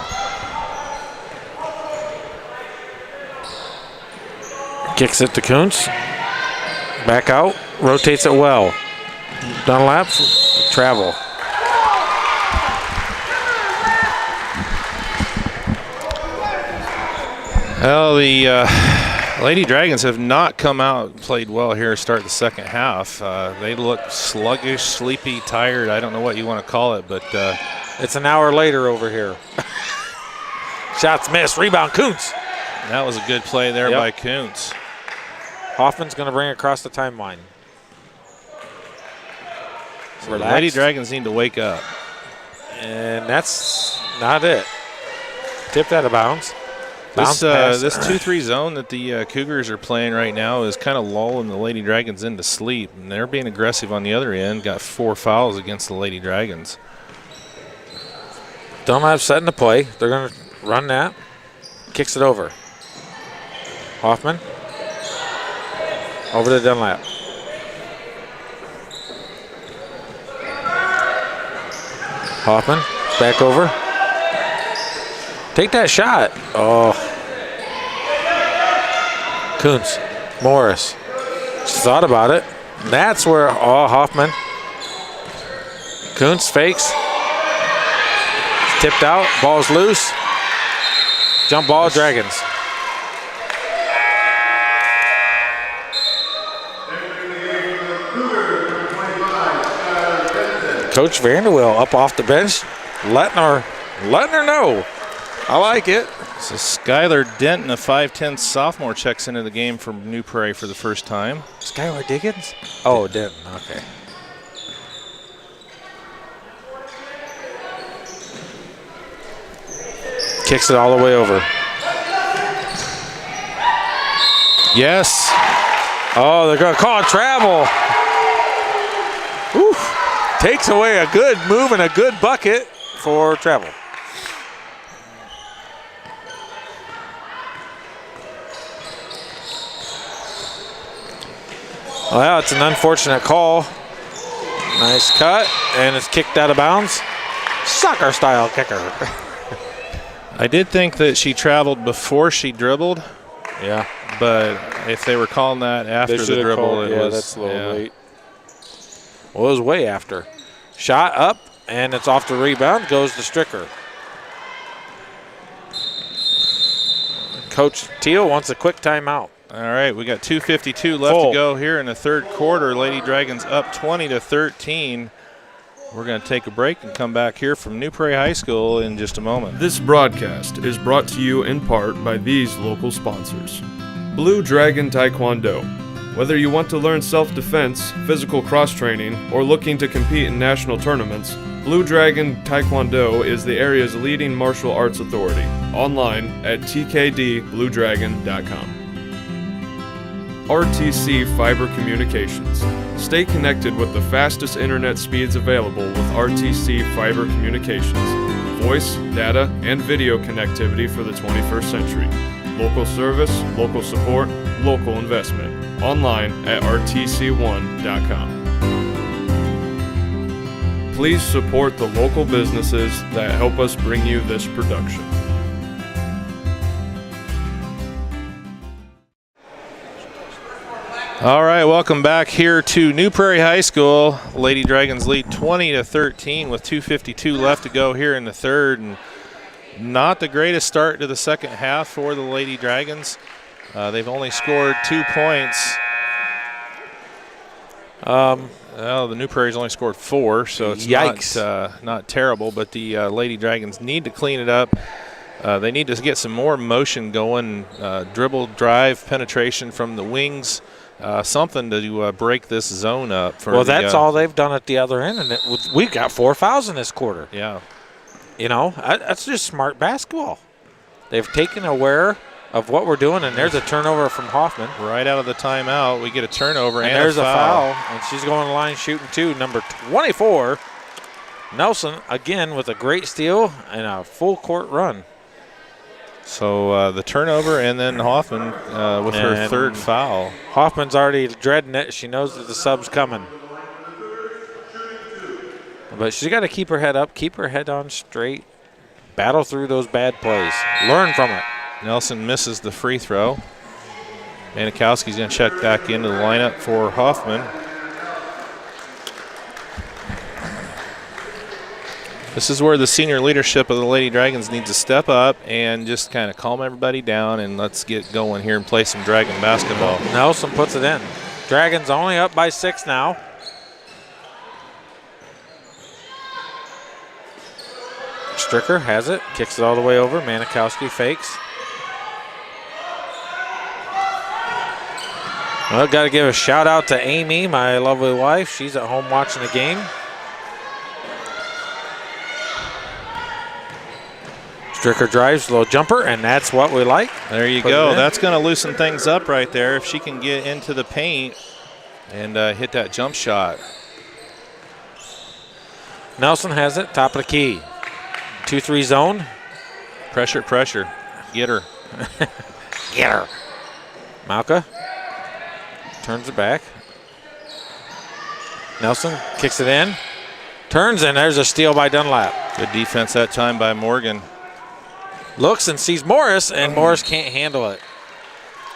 Kicks it to Kuntz. Back out. Rotates it well. Dunlap. Travel. Well, the Lady Dragons have not come out and played well here to start the second half. They look sluggish, sleepy, tired. I don't know what you want to call it, but it's an hour later over here. Shots missed. Rebound, Kuntz. That was a good play there by Kuntz. Hoffman's going to bring it across the timeline. So the Lady Dragons need to wake up. And that's not it. Tipped out of bounds. This 2-3 zone that the Cougars are playing right now is kind of lulling the Lady Dragons into sleep. And they're being aggressive on the other end. Got 4 fouls against the Lady Dragons. Dunlap setting the play. They're going to run that. Kicks it over. Hoffman. Over to Dunlap. Hoffman. Back over. Take that shot. Oh. Kuntz. Morris. She thought about it. That's where, Hoffman. Kuntz fakes. Tipped out. Ball's loose. Jump ball, Dragons. Coach Vanderwill up off the bench, letting her know. I like it. So Skylar Denton, a 5'10 sophomore, checks into the game for New Prairie for the first time. Skylar Diggins? Oh, Denton, okay. Kicks it all the way over. Yes. Oh, they're going to call a travel. Oof. Takes away a good move and a good bucket for travel. Well, it's an unfortunate call. Nice cut, and it's kicked out of bounds. Soccer style kicker. I did think that she traveled before she dribbled. Yeah. But if they were calling that after the dribble, it was. That's a little late. Well, it was way after. Shot up, and it's off the rebound. Goes to Stricker. Coach Teal wants a quick timeout. All right, we got 2:52 left to go here in the third quarter. Lady Dragons up 20-13. We're going to take a break and come back here from New Prairie High School in just a moment. This broadcast is brought to you in part by these local sponsors. Blue Dragon Taekwondo. Whether you want to learn self-defense, physical cross-training, or looking to compete in national tournaments, Blue Dragon Taekwondo is the area's leading martial arts authority. Online at tkdbluedragon.com. RTC Fiber Communications. Stay connected with the fastest internet speeds available with RTC Fiber Communications. Voice, data, and video connectivity for the 21st century. Local service, local support, local investment. Online at rtc1.com. Please support the local businesses that help us bring you this production. All right, welcome back here to New Prairie High School. Lady Dragons lead 20-13 with 2:52 left to go here in the third. And not the greatest start to the second half for the Lady Dragons. They've only scored 2 points. Well, the New Prairie's only scored 4, so it's not terrible. But the Lady Dragons need to clean it up. They need to get some more motion going, dribble, drive, penetration from the wings. Something to break this zone up. That's all they've done at the other end, and we've got 4 fouls in this quarter. Yeah. You know, that's just smart basketball. They've taken aware of what we're doing, and there's a turnover from Hoffman. Right out of the timeout, we get a turnover and there's a foul. And she's going to the line shooting 2, number 24. Nelson, again, with a great steal and a full court run. So the turnover, and then Hoffman with her 3rd foul. Hoffman's already dreading it. She knows that the sub's coming. But she's got to keep her head up, keep her head on straight, battle through those bad plays, learn from it. Nelson misses the free throw. Manikowski's going to check back into the lineup for Hoffman. This is where the senior leadership of the Lady Dragons needs to step up and just kind of calm everybody down, and let's get going here and play some Dragon basketball. Nelson puts it in. Dragons only up by 6 now. Stricker has it, kicks it all the way over. Manikowski fakes. Well, got to give a shout out to Amy, my lovely wife. She's at home watching the game. Stricker drives, little jumper, and that's what we like. There you go. That's going to loosen things up right there if she can get into the paint and hit that jump shot. Nelson has it, top of the key. 2-3 zone. Pressure, pressure. Get her. Get her. Malka turns it back. Nelson kicks it in. Turns, and there's a steal by Dunlap. Good defense that time by Morgan. Looks and sees Morris, and Morris can't handle it.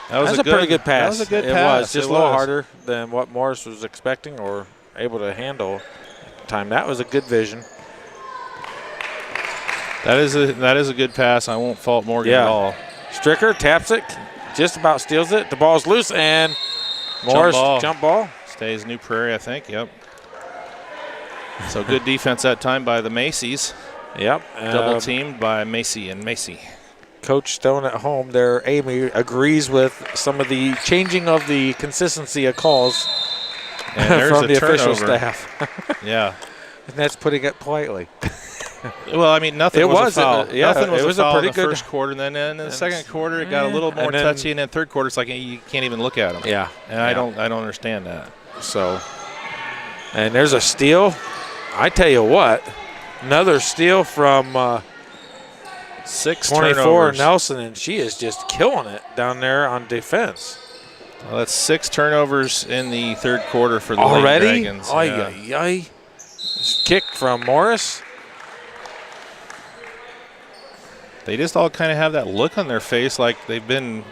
That was a pretty good pass. That was a good pass. pass. It was just a little harder than what Morris was expecting or able to handle at the time. That was a good vision. That is a good pass. I won't fault Morgan at all. Stricker taps it, just about steals it. The ball's loose, and Morris jump ball. Stays New Prairie, I think. Yep. So good defense that time by the Macy's. Yep. Double teamed by Macy and Macy. Coach Stone at home there, Amy, agrees with some of the changing of the consistency of calls from the official staff. Yeah. And that's putting it politely. Well, I mean, nothing was a foul. Nothing was a foul pretty in the good first quarter. And then in the second quarter, it got a little more touchy. And then third quarter, it's like you can't even look at them. Yeah. And I don't understand that. So, and there's a steal. I tell you what, another steal from 6 24 turnovers. Nelson, and she is just killing it down there on defense. Well, that's 6 turnovers in the third quarter for the Already? Lady Dragons. Yeah. Kick from Morris. They just all kind of have that look on their face like they've been,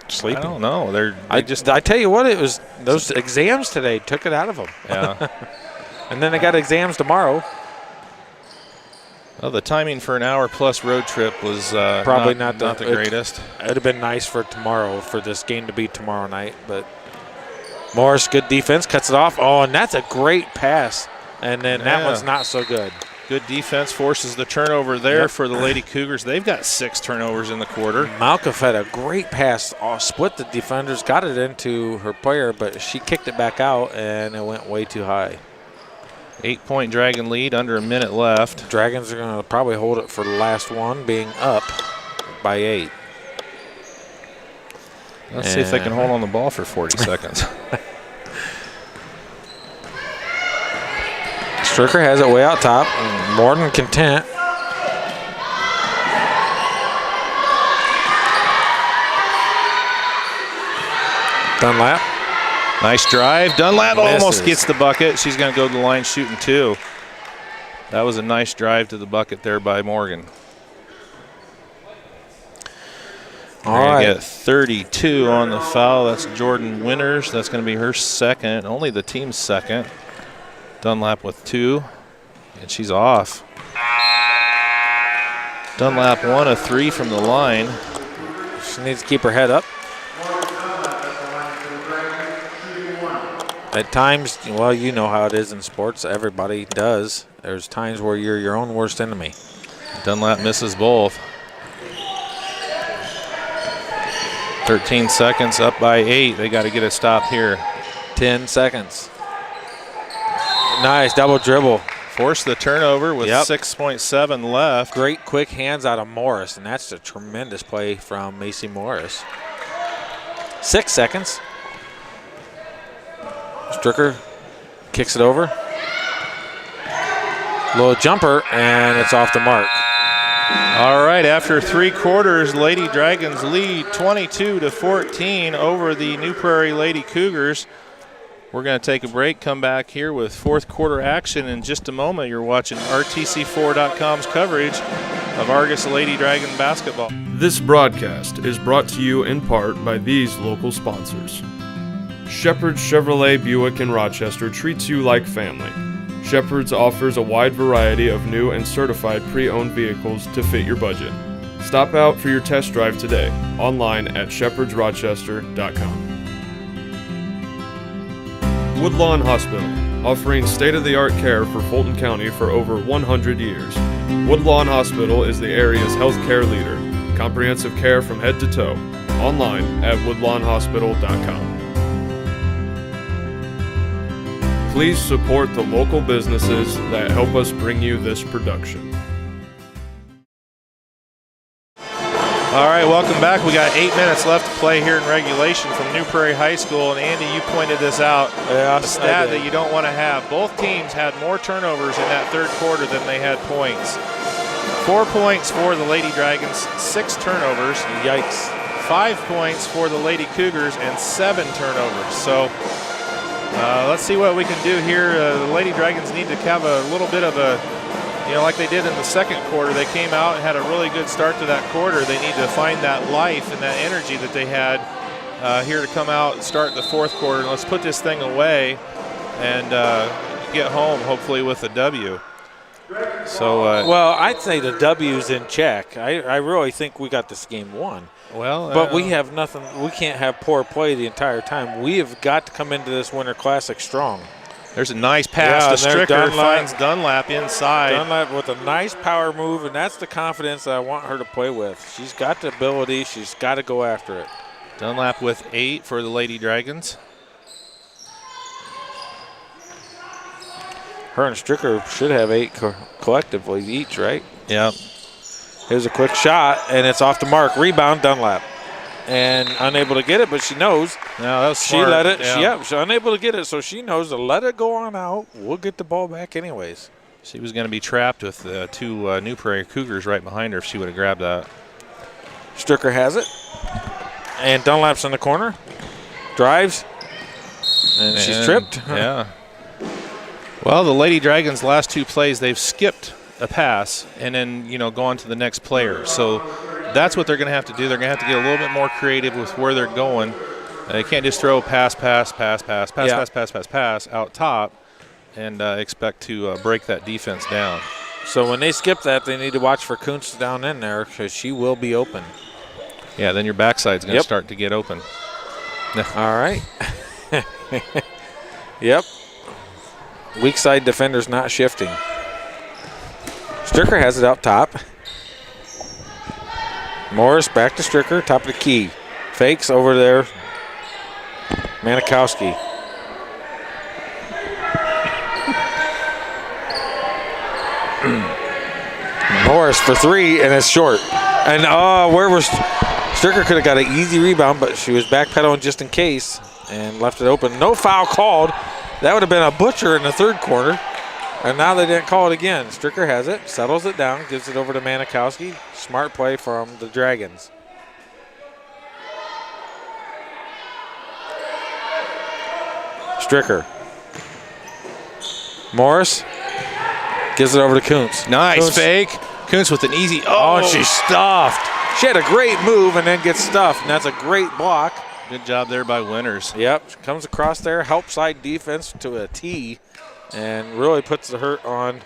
sleeping. I don't know. I tell you what, it was those exams today took it out of them. Yeah. And then they got exams tomorrow. Well, the timing for an hour-plus road trip was probably not the greatest. It would have been nice for tomorrow, for this game to be tomorrow night. But Morris, good defense, cuts it off. Oh, and that's a great pass. And then that one's not so good. Good defense forces the turnover there for the Lady Cougars. They've got 6 turnovers in the quarter. Malkoff had a great pass, split the defenders, got it into her player, but she kicked it back out, and it went way too high. 8-point Dragon lead, under a minute left. Dragons are going to probably hold it for the last one, being up by 8. Let's see if they can hold on the ball for 40 seconds. Stricker has it way out top. More than content. Dunlap. Nice drive. Dunlap Misses. almost gets the bucket. She's going to go to the line shooting 2. That was a nice drive to the bucket there by Morgan. All right. Get 32 on the foul. That's Jordan Winters. That's going to be her second, only the team's second. Dunlap with 2, and she's off. Dunlap 1 of 3 from the line. She needs to keep her head up. At times, well, you know how it is in sports. Everybody does. There's times where you're your own worst enemy. Dunlap misses both. 13 seconds, up by 8. They got to get a stop here. 10 seconds. Nice double dribble Forced the turnover with 6.7 left. Great quick hands out of Morris, and that's a tremendous play from Macy Morris. 6 seconds. Stricker kicks it over. Little jumper, and it's off the mark. All right, after 3 quarters, Lady Dragons lead 22-14 over the New Prairie Lady Cougars. We're going to take a break, come back here with fourth quarter action in just a moment. You're watching RTC4.com's coverage of Argos Lady Dragon basketball. This broadcast is brought to you in part by these local sponsors. Shepherd's Chevrolet Buick in Rochester treats you like family. Shepherd's offers a wide variety of new and certified pre-owned vehicles to fit your budget. Stop out for your test drive today, online at shepherdsrochester.com. Woodlawn Hospital, offering state-of-the-art care for Fulton County for over 100 years. Woodlawn Hospital is the area's healthcare leader. Comprehensive care from head to toe. Online at woodlawnhospital.com. Please support the local businesses that help us bring you this production. All right, welcome back. We got 8 minutes left to play here in regulation from New Prairie High School. And Andy, you pointed this out, a stat that you don't want to have. Both teams had more turnovers in that third quarter than they had points. 4 points for the Lady Dragons, 6 turnovers. Yikes. 5 points for the Lady Cougars and 7 turnovers. So let's see what we can do here. The Lady Dragons need to have a little bit of a, like they did in the second quarter. They came out and had a really good start to that quarter. They need to find that life and that energy that they had here to come out and start the fourth quarter. And let's put this thing away and get home, hopefully, with a W. So, well, I'd say the W's in check. I really think we got this game won. Well, but we have nothing. We can't have poor play the entire time. We have got to come into this Winter Classic strong. There's a nice pass to Stricker, finds Dunlap inside. Dunlap with a nice power move, and that's the confidence that I want her to play with. She's got the ability. She's got to go after it. Dunlap with 8 for the Lady Dragons. Her and Stricker should have 8 collectively each, right? Yeah. Here's a quick shot, and it's off the mark. Rebound, Dunlap. And unable to get it, but she knows. No, that was smart. She let it. Yeah. She's unable to get it, so she knows to let it go on out. We'll get the ball back anyways. She was going to be trapped with the 2 New Prairie Cougars right behind her if she would have grabbed that. Stricker has it. And Dunlap's in the corner. Drives. And she's tripped. Yeah. Well, the Lady Dragons' last 2 plays, they've skipped a pass and then, go on to the next player. So that's what they're going to have to do. They're going to have to get a little bit more creative with where they're going. They can't just throw pass out top and expect to break that defense down. So when they skip that, they need to watch for Kuntz down in there because she will be open. Yeah, then your backside's going to start to get open. All right. Yep. Weak side defender's not shifting. Stricker has it up top. Morris back to Stricker, top of the key. Fakes over there. Manikowski. Morris for 3, and it's short. And where was Stricker? Could have got an easy rebound, but she was backpedaling just in case and left it open. No foul called. That would have been a butcher in the third quarter. And now they didn't call it again. Stricker has it, settles it down, gives it over to Manikowski. Smart play from the Dragons. Stricker. Morris gives it over to Kuntz. Nice Kuntz. fake. Kuntz with an easy. Oh, she's stuffed. She had a great move and then gets stuffed, and that's a great block. Good job there by Winters. Yep, comes across there, help side defense to a T, and really puts the hurt on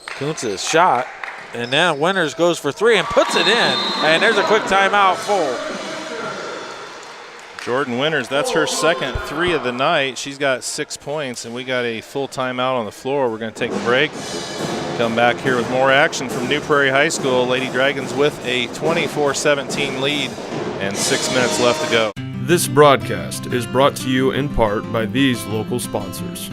Kuntz's shot. And now Winters goes for 3 and puts it in. And there's a quick timeout full. Jordan Winters, that's her second 3 of the night. She's got 6 points, and we got a full timeout on the floor. We're going to take a break. Come back here with more action from New Prairie High School. Lady Dragons with a 24-17 lead and 6 minutes left to go. This broadcast is brought to you in part by these local sponsors.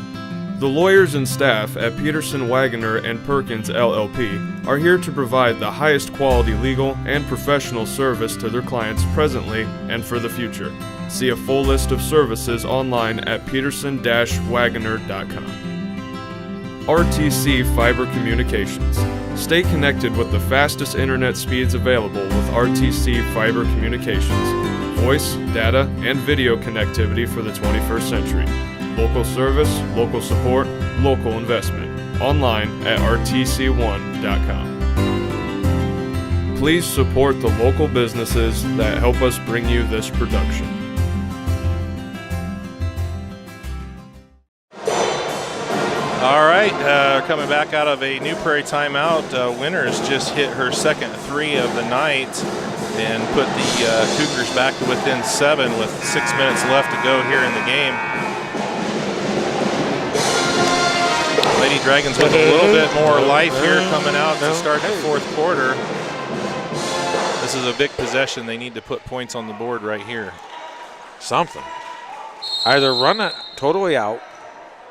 The lawyers and staff at Peterson, Wagoner & Perkins LLP are here to provide the highest quality legal and professional service to their clients presently and for the future. See a full list of services online at peterson-wagoner.com. RTC Fiber Communications. Stay connected with the fastest internet speeds available with RTC Fiber Communications. Voice, data, and video connectivity for the 21st century. Local service, local support, local investment. Online at rtc1.com. Please support the local businesses that help us bring you this production. All right, coming back out of a New Prairie timeout, Winters just hit her second three of the night and put the Cougars back to within 7 with 6 minutes left to go here in the game. Lady Dragons with a little bit more life here coming out to start the fourth quarter. This is a big possession. They need to put points on the board right here. Something. Either run it totally out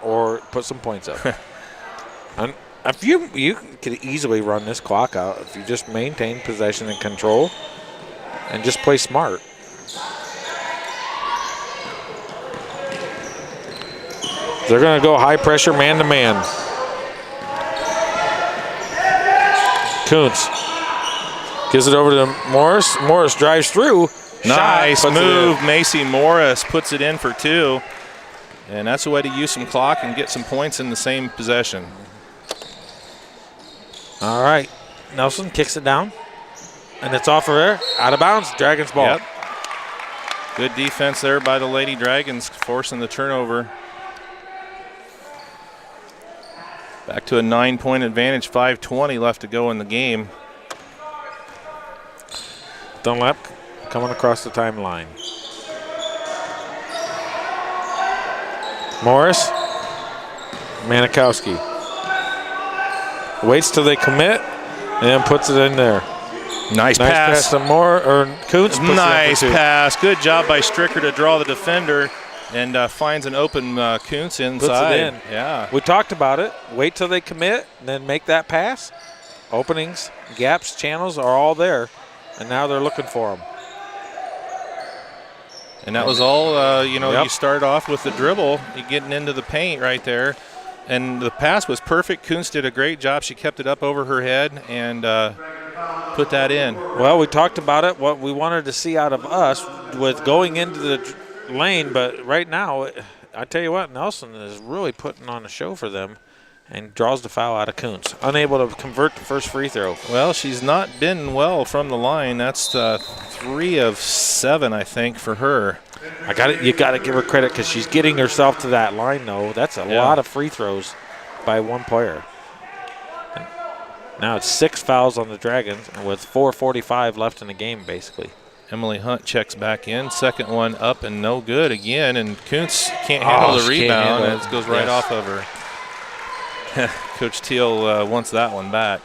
or put some points up. And if you could easily run this clock out if you just maintain possession and control and just play smart. They're going to go high pressure man-to-man. Kuntz gives it over to Morris. Morris drives through. Nice move. Macy Morris puts it in for 2. And that's a way to use some clock and get some points in the same possession. All right. Nelson kicks it down. And it's off of there. Out of bounds. Dragons ball. Yep. Good defense there by the Lady Dragons, forcing the turnover. Back to a 9-point advantage, 5:20 left to go in the game. Dunlap coming across the timeline. Morris, Manikowski. Waits till they commit and puts it in there. Nice pass. To Kuntz. Nice pass. Good job by Stricker to draw the defender and finds an open Kuntz inside. Puts it in. Yeah. We talked about it. Wait till they commit and then make that pass. Openings, gaps, channels are all there, and now they're looking for them. And that was all, you Yep. start off with the dribble, you getting into the paint right there. And the pass was perfect. Kuntz did a great job. She kept it up over her head and put that in. Well, we talked about it, what we wanted to see out of us with going into the lane. But right now, I tell you what, Nelson is really putting on a show for them and draws the foul out of Kuntz. Unable to convert the first free throw. Well, she's not been well from the line. That's 3 of 7, I think, for her. You got to give her credit because she's getting herself to that line, though. That's a lot of free throws by one player. Now it's 6 fouls on the Dragons with 4:45 left in the game, basically. Emily Hunt checks back in. Second one up and no good again. And Kuntz can't handle the rebound. And it goes right off of her. Coach Teal wants that one back.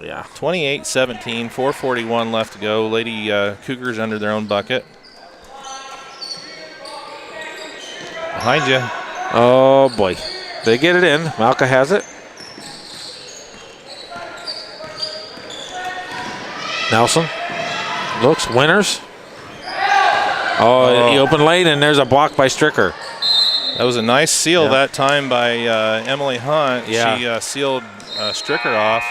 Yeah. 28-17, 4:41 left to go. Lady Cougars under their own bucket. Behind you. Oh, boy. They get it in. Malka has it. Nelson looks. Winters. Oh, he opened late, and there's a block by Stricker. That was a nice seal that time by Emily Hunt. Yeah. She sealed Stricker off,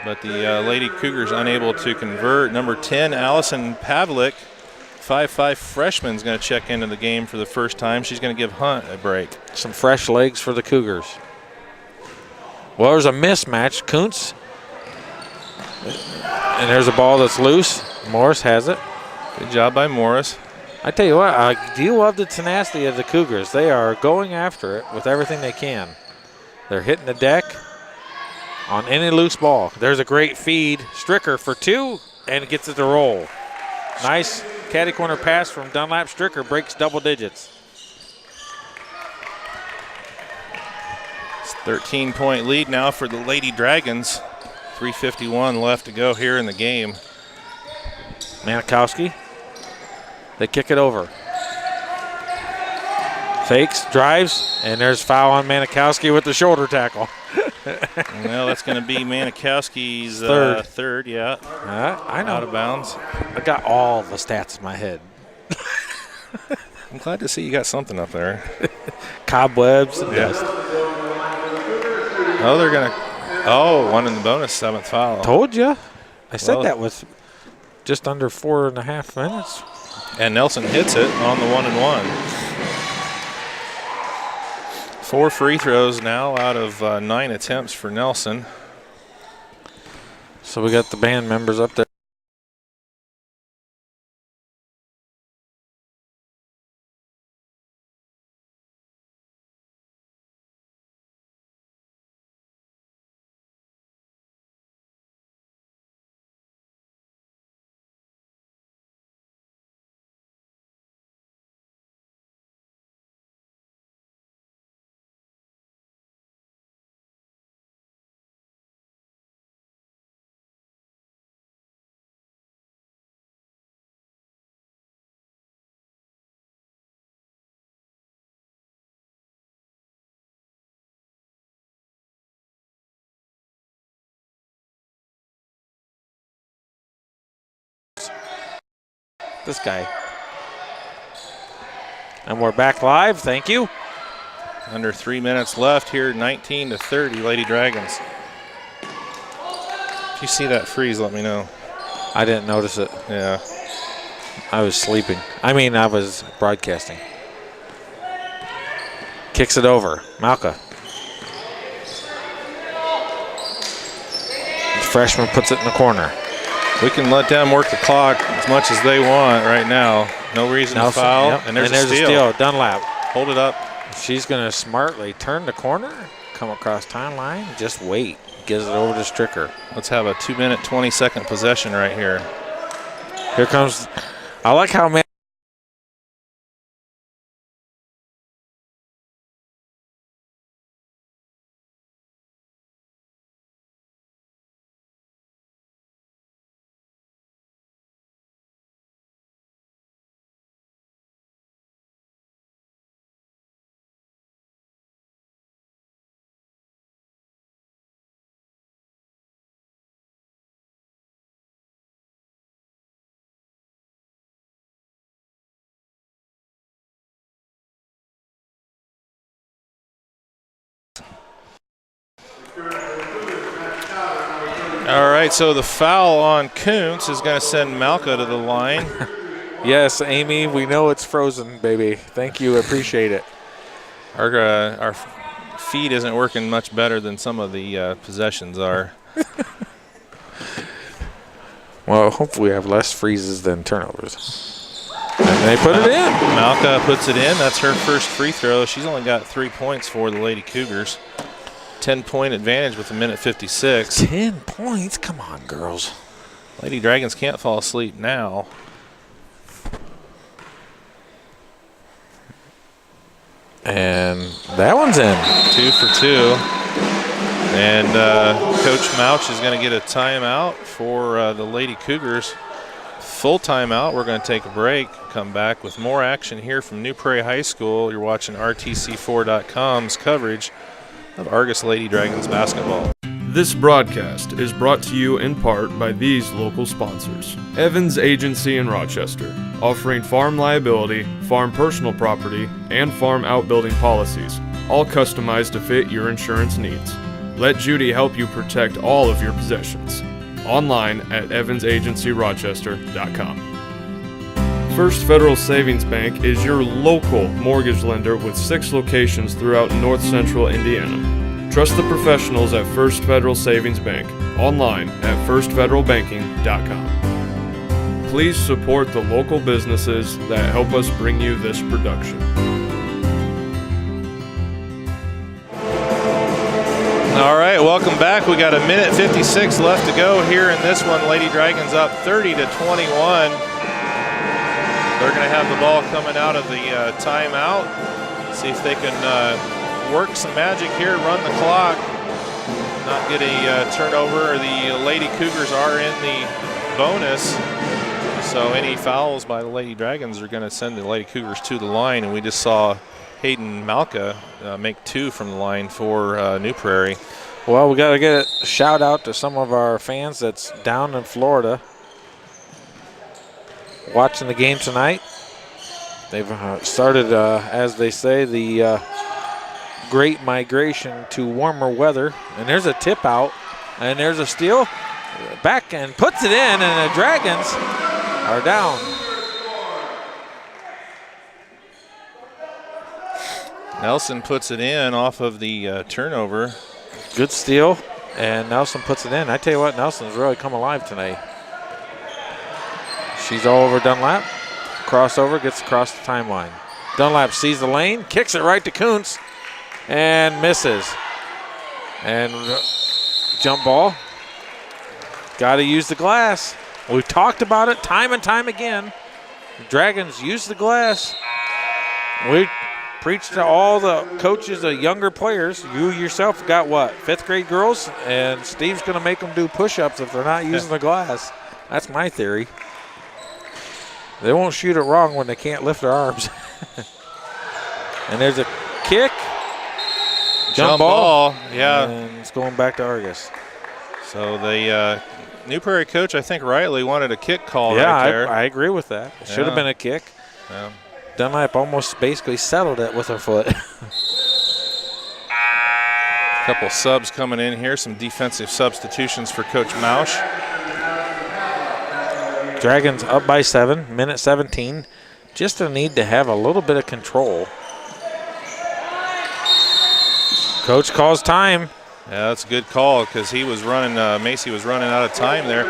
but the Lady Cougars unable to convert. Number 10, Allison Pavlik, 5'5" freshman, is going to check into the game for the first time. She's going to give Hunt a break. Some fresh legs for the Cougars. Well, there's a mismatch. Kuntz. And there's a ball that's loose. Morris has it. Good job by Morris. I tell you what, I do love the tenacity of the Cougars. They are going after it with everything they can. They're hitting the deck on any loose ball. There's a great feed. Stricker for 2 and gets it to roll. Nice caddy corner pass from Dunlap. Stricker breaks double digits. It's a 13-point lead now for the Lady Dragons. 3:51 left to go here in the game. Manikowski. They kick it over. Fakes, drives, and there's foul on Manikowski with the shoulder tackle. Well, that's going to be Manikowski's third, yeah. I know. Out of bounds. I got all the stats in my head. I'm glad to see you got something up there. Cobwebs and Yeah. dust. Oh, they're going to – oh, one in the bonus, 7th foul. Told you. I said Well, that with just under 4.5 minutes. And Nelson hits it on the 1-and-1. 4 free throws now out of 9 attempts for Nelson. So we got the band members up there. This guy. And we're back live. Thank you. Under 3 minutes left here, 19-30, Lady Dragons. If you see that freeze, let me know. I didn't notice it. Yeah. I was sleeping. I mean, I was broadcasting. Kicks it over. Malka. The freshman puts it in the corner. We can let them work the clock as much as they want right now. No reason to foul. Yep. And there's a steal. Dunlap. Hold it up. She's going to smartly turn the corner, come across timeline, just wait. Gives it over to Stricker. Let's have a 2-minute, 20-second possession right here. Here comes, I like how man. All right, so the foul on Kuntz is going to send Malka to the line. Yes, Amy, we know it's frozen, baby. Thank you, appreciate it. Our feed isn't working much better than some of the possessions are. Well, hopefully we have less freezes than turnovers. And they put it in. Malka puts it in. That's her first free throw. She's only got 3 points for the Lady Cougars. 10-point advantage with 1:56. 10 points? Come on, girls. Lady Dragons can't fall asleep now. And that one's in. 2 for 2. And Coach Mouch is going to get a timeout for the Lady Cougars. Full timeout. We're going to take a break. Come back with more action here from New Prairie High School. You're watching RTC4.com's coverage of Argos Lady Dragons basketball. This broadcast is brought to you in part by these local sponsors. Evans Agency in Rochester, offering farm liability, farm personal property, and farm outbuilding policies, all customized to fit your insurance needs. Let Judy help you protect all of your possessions. Online at evansagencyrochester.com. First Federal Savings Bank is your local mortgage lender with 6 locations throughout north central Indiana. Trust the professionals at First Federal Savings Bank, online at firstfederalbanking.com. Please support the local businesses that help us bring you this production. All right, welcome back. We got 1:56 left to go here in this one. Lady Dragons up 30-21. They're going to have the ball coming out of the timeout. See if they can work some magic here, run the clock, not get a turnover. The Lady Cougars are in the bonus, so any fouls by the Lady Dragons are going to send the Lady Cougars to the line, and we just saw Hayden Malka make 2 from the line for New Prairie. Well, we got to get a shout out to some of our fans that's down in Florida watching the game tonight. They've started, as they say, the great migration to warmer weather. And there's a tip out, and there's a steal. Back and puts it in, and the Dragons are down. Nelson puts it in off of the turnover. Good steal, and Nelson puts it in. I tell you what, Nelson's really come alive tonight. She's all over Dunlap. Crossover, gets across the timeline. Dunlap sees the lane, kicks it right to Kuntz, and misses. And jump ball. Got to use the glass. We've talked about it time and time again. The Dragons use the glass. We preach to all the coaches of younger players. You yourself got what, 5th grade girls? And Steve's going to make them do push-ups if they're not using the glass. That's my theory. They won't shoot it wrong when they can't lift their arms. And there's a kick. Jump ball. Yeah. And it's going back to Argos. So the New Prairie coach, I think rightly, wanted a kick call right there. I agree with that. It should have been a kick. Yeah. Dunlap almost basically settled it with her foot. A couple subs coming in here, some defensive substitutions for Coach Mausch. Dragons up by 7, minute 17. Just a need to have a little bit of control. Coach calls time. Yeah, that's a good call because he was running, Macy was running out of time there.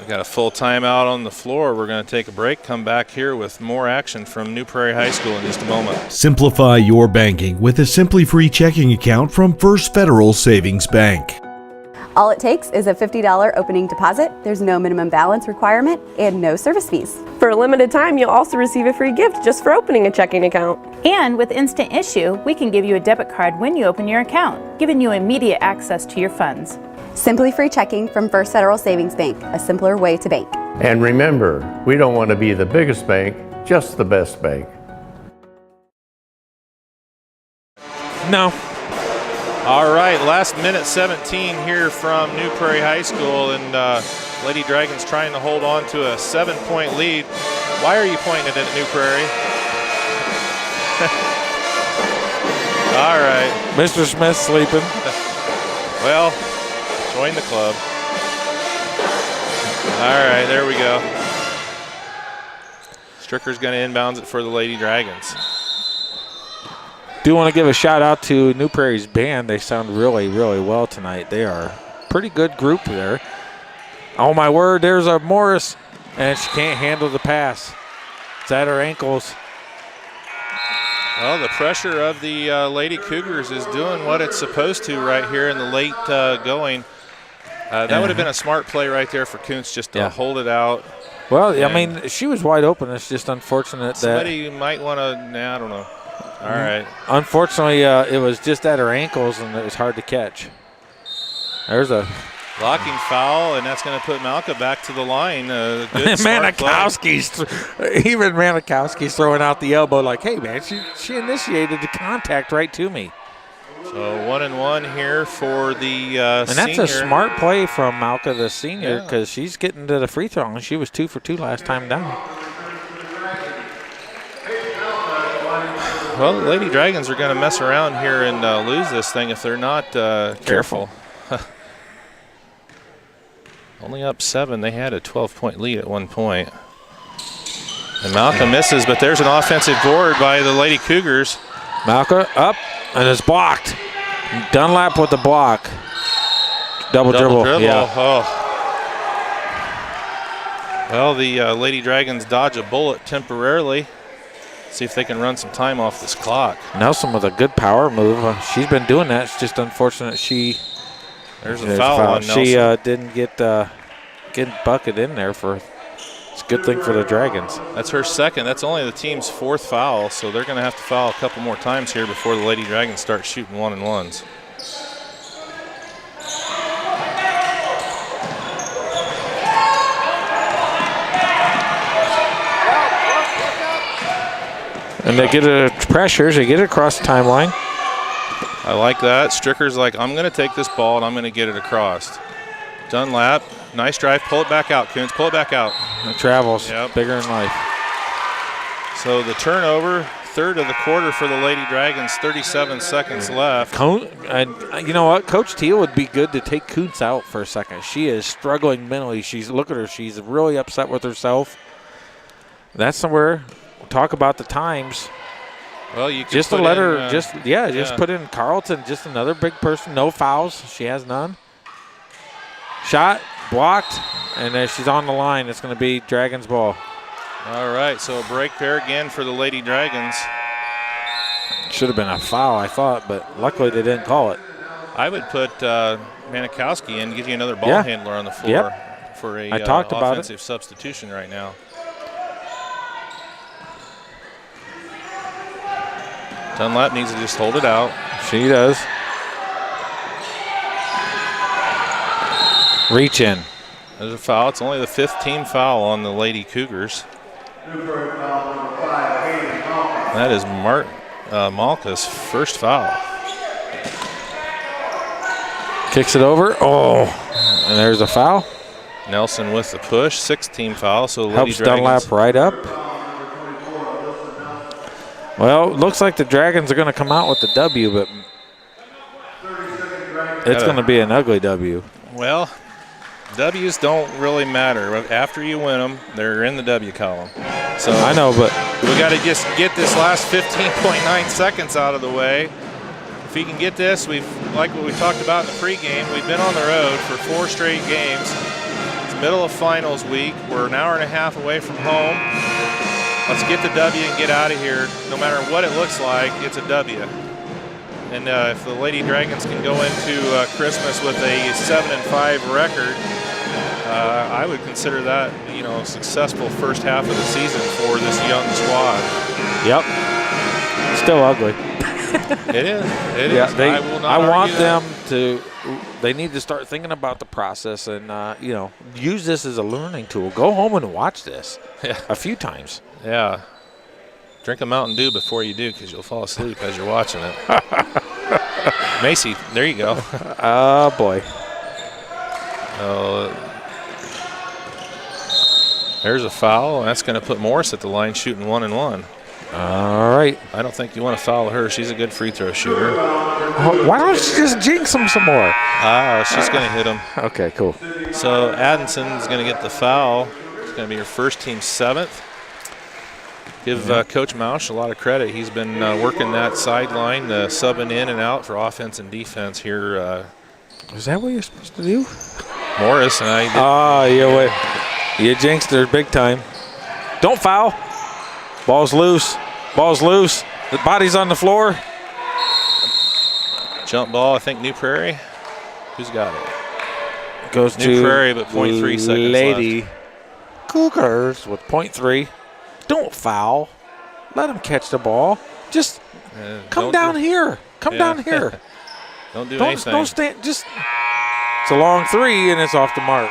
We got a full timeout on the floor. We're going to take a break, come back here with more action from New Prairie High School in just a moment. Simplify your banking with a Simply Free checking account from First Federal Savings Bank. All it takes is a $50 opening deposit. There's no minimum balance requirement and no service fees. For a limited time, you'll also receive a free gift just for opening a checking account. And with Instant Issue, we can give you a debit card when you open your account, giving you immediate access to your funds. Simply Free checking from First Federal Savings Bank, a simpler way to bank. And remember, we don't want to be the biggest bank, just the best bank. No. All right, last minute 17 here from New Prairie High School, and Lady Dragons trying to hold on to a 7-point lead. Why are you pointing it at New Prairie? All right. Mr. Smith's sleeping. Well, join the club. All right, there we go. Stricker's going to inbounds it for the Lady Dragons. Do want to give a shout out to New Prairie's band. They sound really, really well tonight. They are a pretty good group there. Oh my word, there's a Morris, and she can't handle the pass. It's at her ankles. Well, the pressure of the Lady Cougars is doing what it's supposed to right here in the late going. That would have been a smart play right there for Kuntz just to hold it out. Well, I mean, she was wide open. It's just unfortunate that somebody might want to, I don't know. All right. Unfortunately, it was just at her ankles, and it was hard to catch. There's a blocking foul, and that's going to put Malka back to the line. Good even Manikowski's throwing out the elbow like, hey, man, she initiated the contact right to me. So 1-1 here for the and that's senior. a smart play from Malka, the senior, because she's getting to the free throw, and she was 2 for 2 last time down. Well, the Lady Dragons are going to mess around here and lose this thing if they're not careful. Only up 7. They had a 12-point lead at one point. And Malka misses, but there's an offensive board by the Lady Cougars. Malka up, and it's blocked. Dunlap with the block. Double dribble. Yeah. Oh. Well, the Lady Dragons dodge a bullet temporarily. See if they can run some time off this clock. Nelson with a good power move. She's been doing that. It's just unfortunate there's a foul on Nelson. She didn't get bucket in there for. It's a good thing for the Dragons. That's her second. That's only the team's 4th foul, so they're going to have to foul a couple more times here before the Lady Dragons start shooting 1-and-1s. And they get a pressure. They get it across the timeline. I like that. Stricker's like, I'm going to take this ball and I'm going to get it across. Dunlap, nice drive. Pull it back out, Kuntz. Pull it back out. It travels. Yep. Bigger than life. So the turnover, third of the quarter for the Lady Dragons, 37 seconds left. You know what? Coach Teal would be good to take Kuntz out for a second. She is struggling mentally. Look at her. She's really upset with herself. That's somewhere. We'll talk about the times. Well, you could just to put let in, her, just put in Carlton, just another big person. No fouls. She has none. Shot, blocked, and then she's on the line. It's going to be Dragons ball. All right, so a break there again for the Lady Dragons. Should have been a foul, I thought, but luckily they didn't call it. I would put Manikowski in, give you another ball handler on the floor for a offensive substitution right now. Dunlap needs to just hold it out. She does. Reach in. There's a foul. It's only the 5th team foul on the Lady Cougars. That is Malka's first foul. Kicks it over. Oh, and there's a foul. Nelson with the push. 6th team foul. So Lady helps Dragons. Dunlap right up. Well, looks like the Dragons are going to come out with the W, but it's going to be an ugly W. Well, W's don't really matter. After you win them, they're in the W column. So I know, but we got to just get this last 15.9 seconds out of the way. If we can get this, like what we talked about in the pregame, we've been on the road for 4 straight games. It's middle of finals week. We're an hour and a half away from home. Let's get the W and get out of here. No matter what it looks like, it's a W. And if the Lady Dragons can go into Christmas with a 7-5 record, I would consider that, a successful first half of the season for this young squad. Yep. Still ugly. It is. It yeah, is. I want them to. They need to start thinking about the process and use this as a learning tool. Go home and watch this a few times. Yeah. Drink a Mountain Dew before you do, because you'll fall asleep as you're watching it. Macy, there you go. Oh, boy. There's a foul, and that's going to put Morris at the line shooting 1-1. All right. I don't think you want to foul her. She's a good free throw shooter. Why don't you just jinx him some more? She's going to hit him. Okay, cool. So Addison's going to get the foul. It's going to be her first team 7th. Give Coach Mausch a lot of credit. He's been working that sideline, subbing in and out for offense and defense here. Is that what you're supposed to do? Morris and I did. You jinxed her big time. Don't foul. Ball's loose. Ball's loose. The body's on the floor. Jump ball, I think New Prairie. Who's got it? Goes New to Prairie, but 0.3 seconds Lady left. Cougars with 0.3. Don't foul. Let them catch the ball. Just come down here. Come down here. Don't do anything. Don't stand. Just. It's a long 3 and it's off the mark.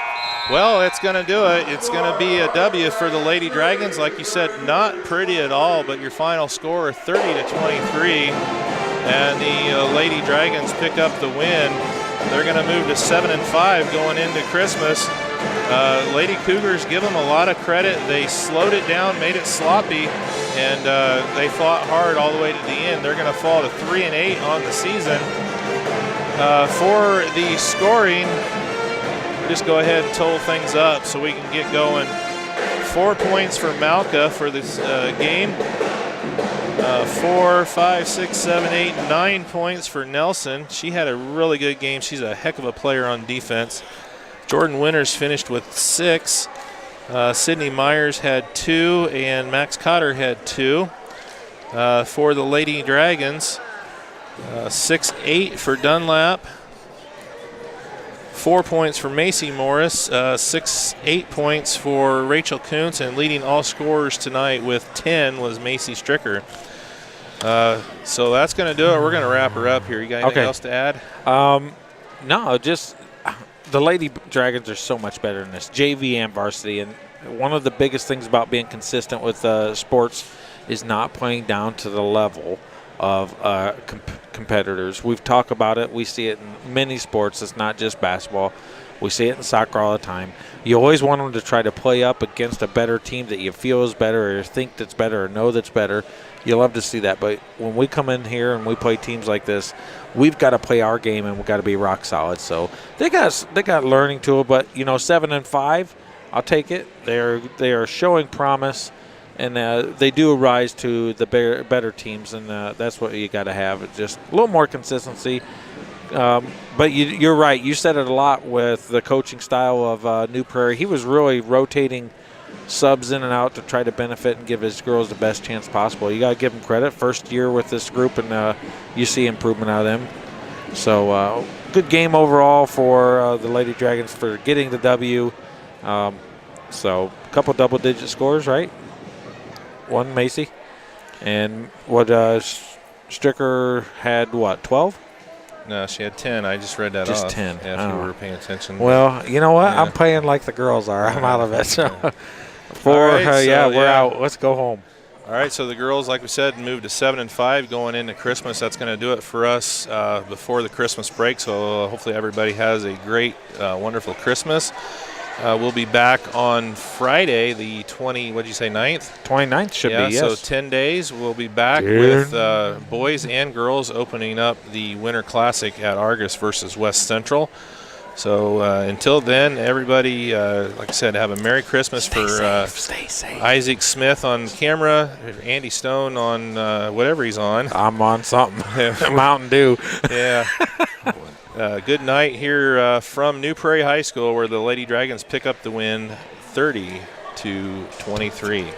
Well, it's going to do it. It's going to be a W for the Lady Dragons. Like you said, not pretty at all, but your final score 30-23. And the Lady Dragons pick up the win. They're going to move to 7-5 going into Christmas. Lady Cougars, give them a lot of credit. They slowed it down, made it sloppy, and they fought hard all the way to the end. They're going to fall to 3-8 on the season. For the scoring, just go ahead and total things up so we can get going. 4 points for Malka for this game. 4, 5, 6, 7, 8, 9 points for Nelson. She had a really good game. She's a heck of a player on defense. Jordan Winters finished with 6. Sydney Myers had 2, and Max Cotter had 2. For the Lady Dragons, 6-8 for Dunlap. 4 points for Macy Morris, 8 points for Rachel Kuntz, and leading all scorers tonight with 10 was Macy Stricker. So that's going to do it. We're going to wrap her up here. You got anything else to add? No, just the Lady Dragons are so much better than this, JV and varsity. And one of the biggest things about being consistent with sports, is not playing down to the level of competitors. We've talked about it. We see it in many sports. It's not just basketball. We see it in soccer all the time. You always want them to try to play up against a better team that you feel is better or think that's better or know that's better. You love to see that. But when we come in here and we play teams like this, we've got to play our game and we've got to be rock solid. So they got learning to it. But, 7-5, I'll take it. They are showing promise. And they do rise to the better teams, and that's what you got to have. Just a little more consistency. But you're right. You said it a lot with the coaching style of New Prairie. He was really rotating subs in and out to try to benefit and give his girls the best chance possible. You got to give him credit. First year with this group, and you see improvement out of them. So good game overall for the Lady Dragons for getting the W. So a couple double-digit scores, right? One Macy, and what Stricker had 12? No, she had 10. I just read that just off. 10. Yeah, if you were paying attention. Well, you know what? Yeah. I'm playing like the girls are. I'm out of it. So Right, we're out. Let's go home. All right, so the girls, like we said, moved to 7-5 going into Christmas. That's going to do it for us before the Christmas break. So hopefully everybody has a great, wonderful Christmas. We'll be back on Friday, the 9th? 29th should be, yes. So 10 days. We'll be back with boys and girls opening up the Winter Classic at Argos versus West Central. So until then, everybody, like I said, have a Merry Christmas. Stay safe. Isaac Smith on camera, Andy Stone on whatever he's on. I'm on something. Mountain Dew. Yeah. Good night here from New Prairie High School, where the Lady Dragons pick up the win 30-23.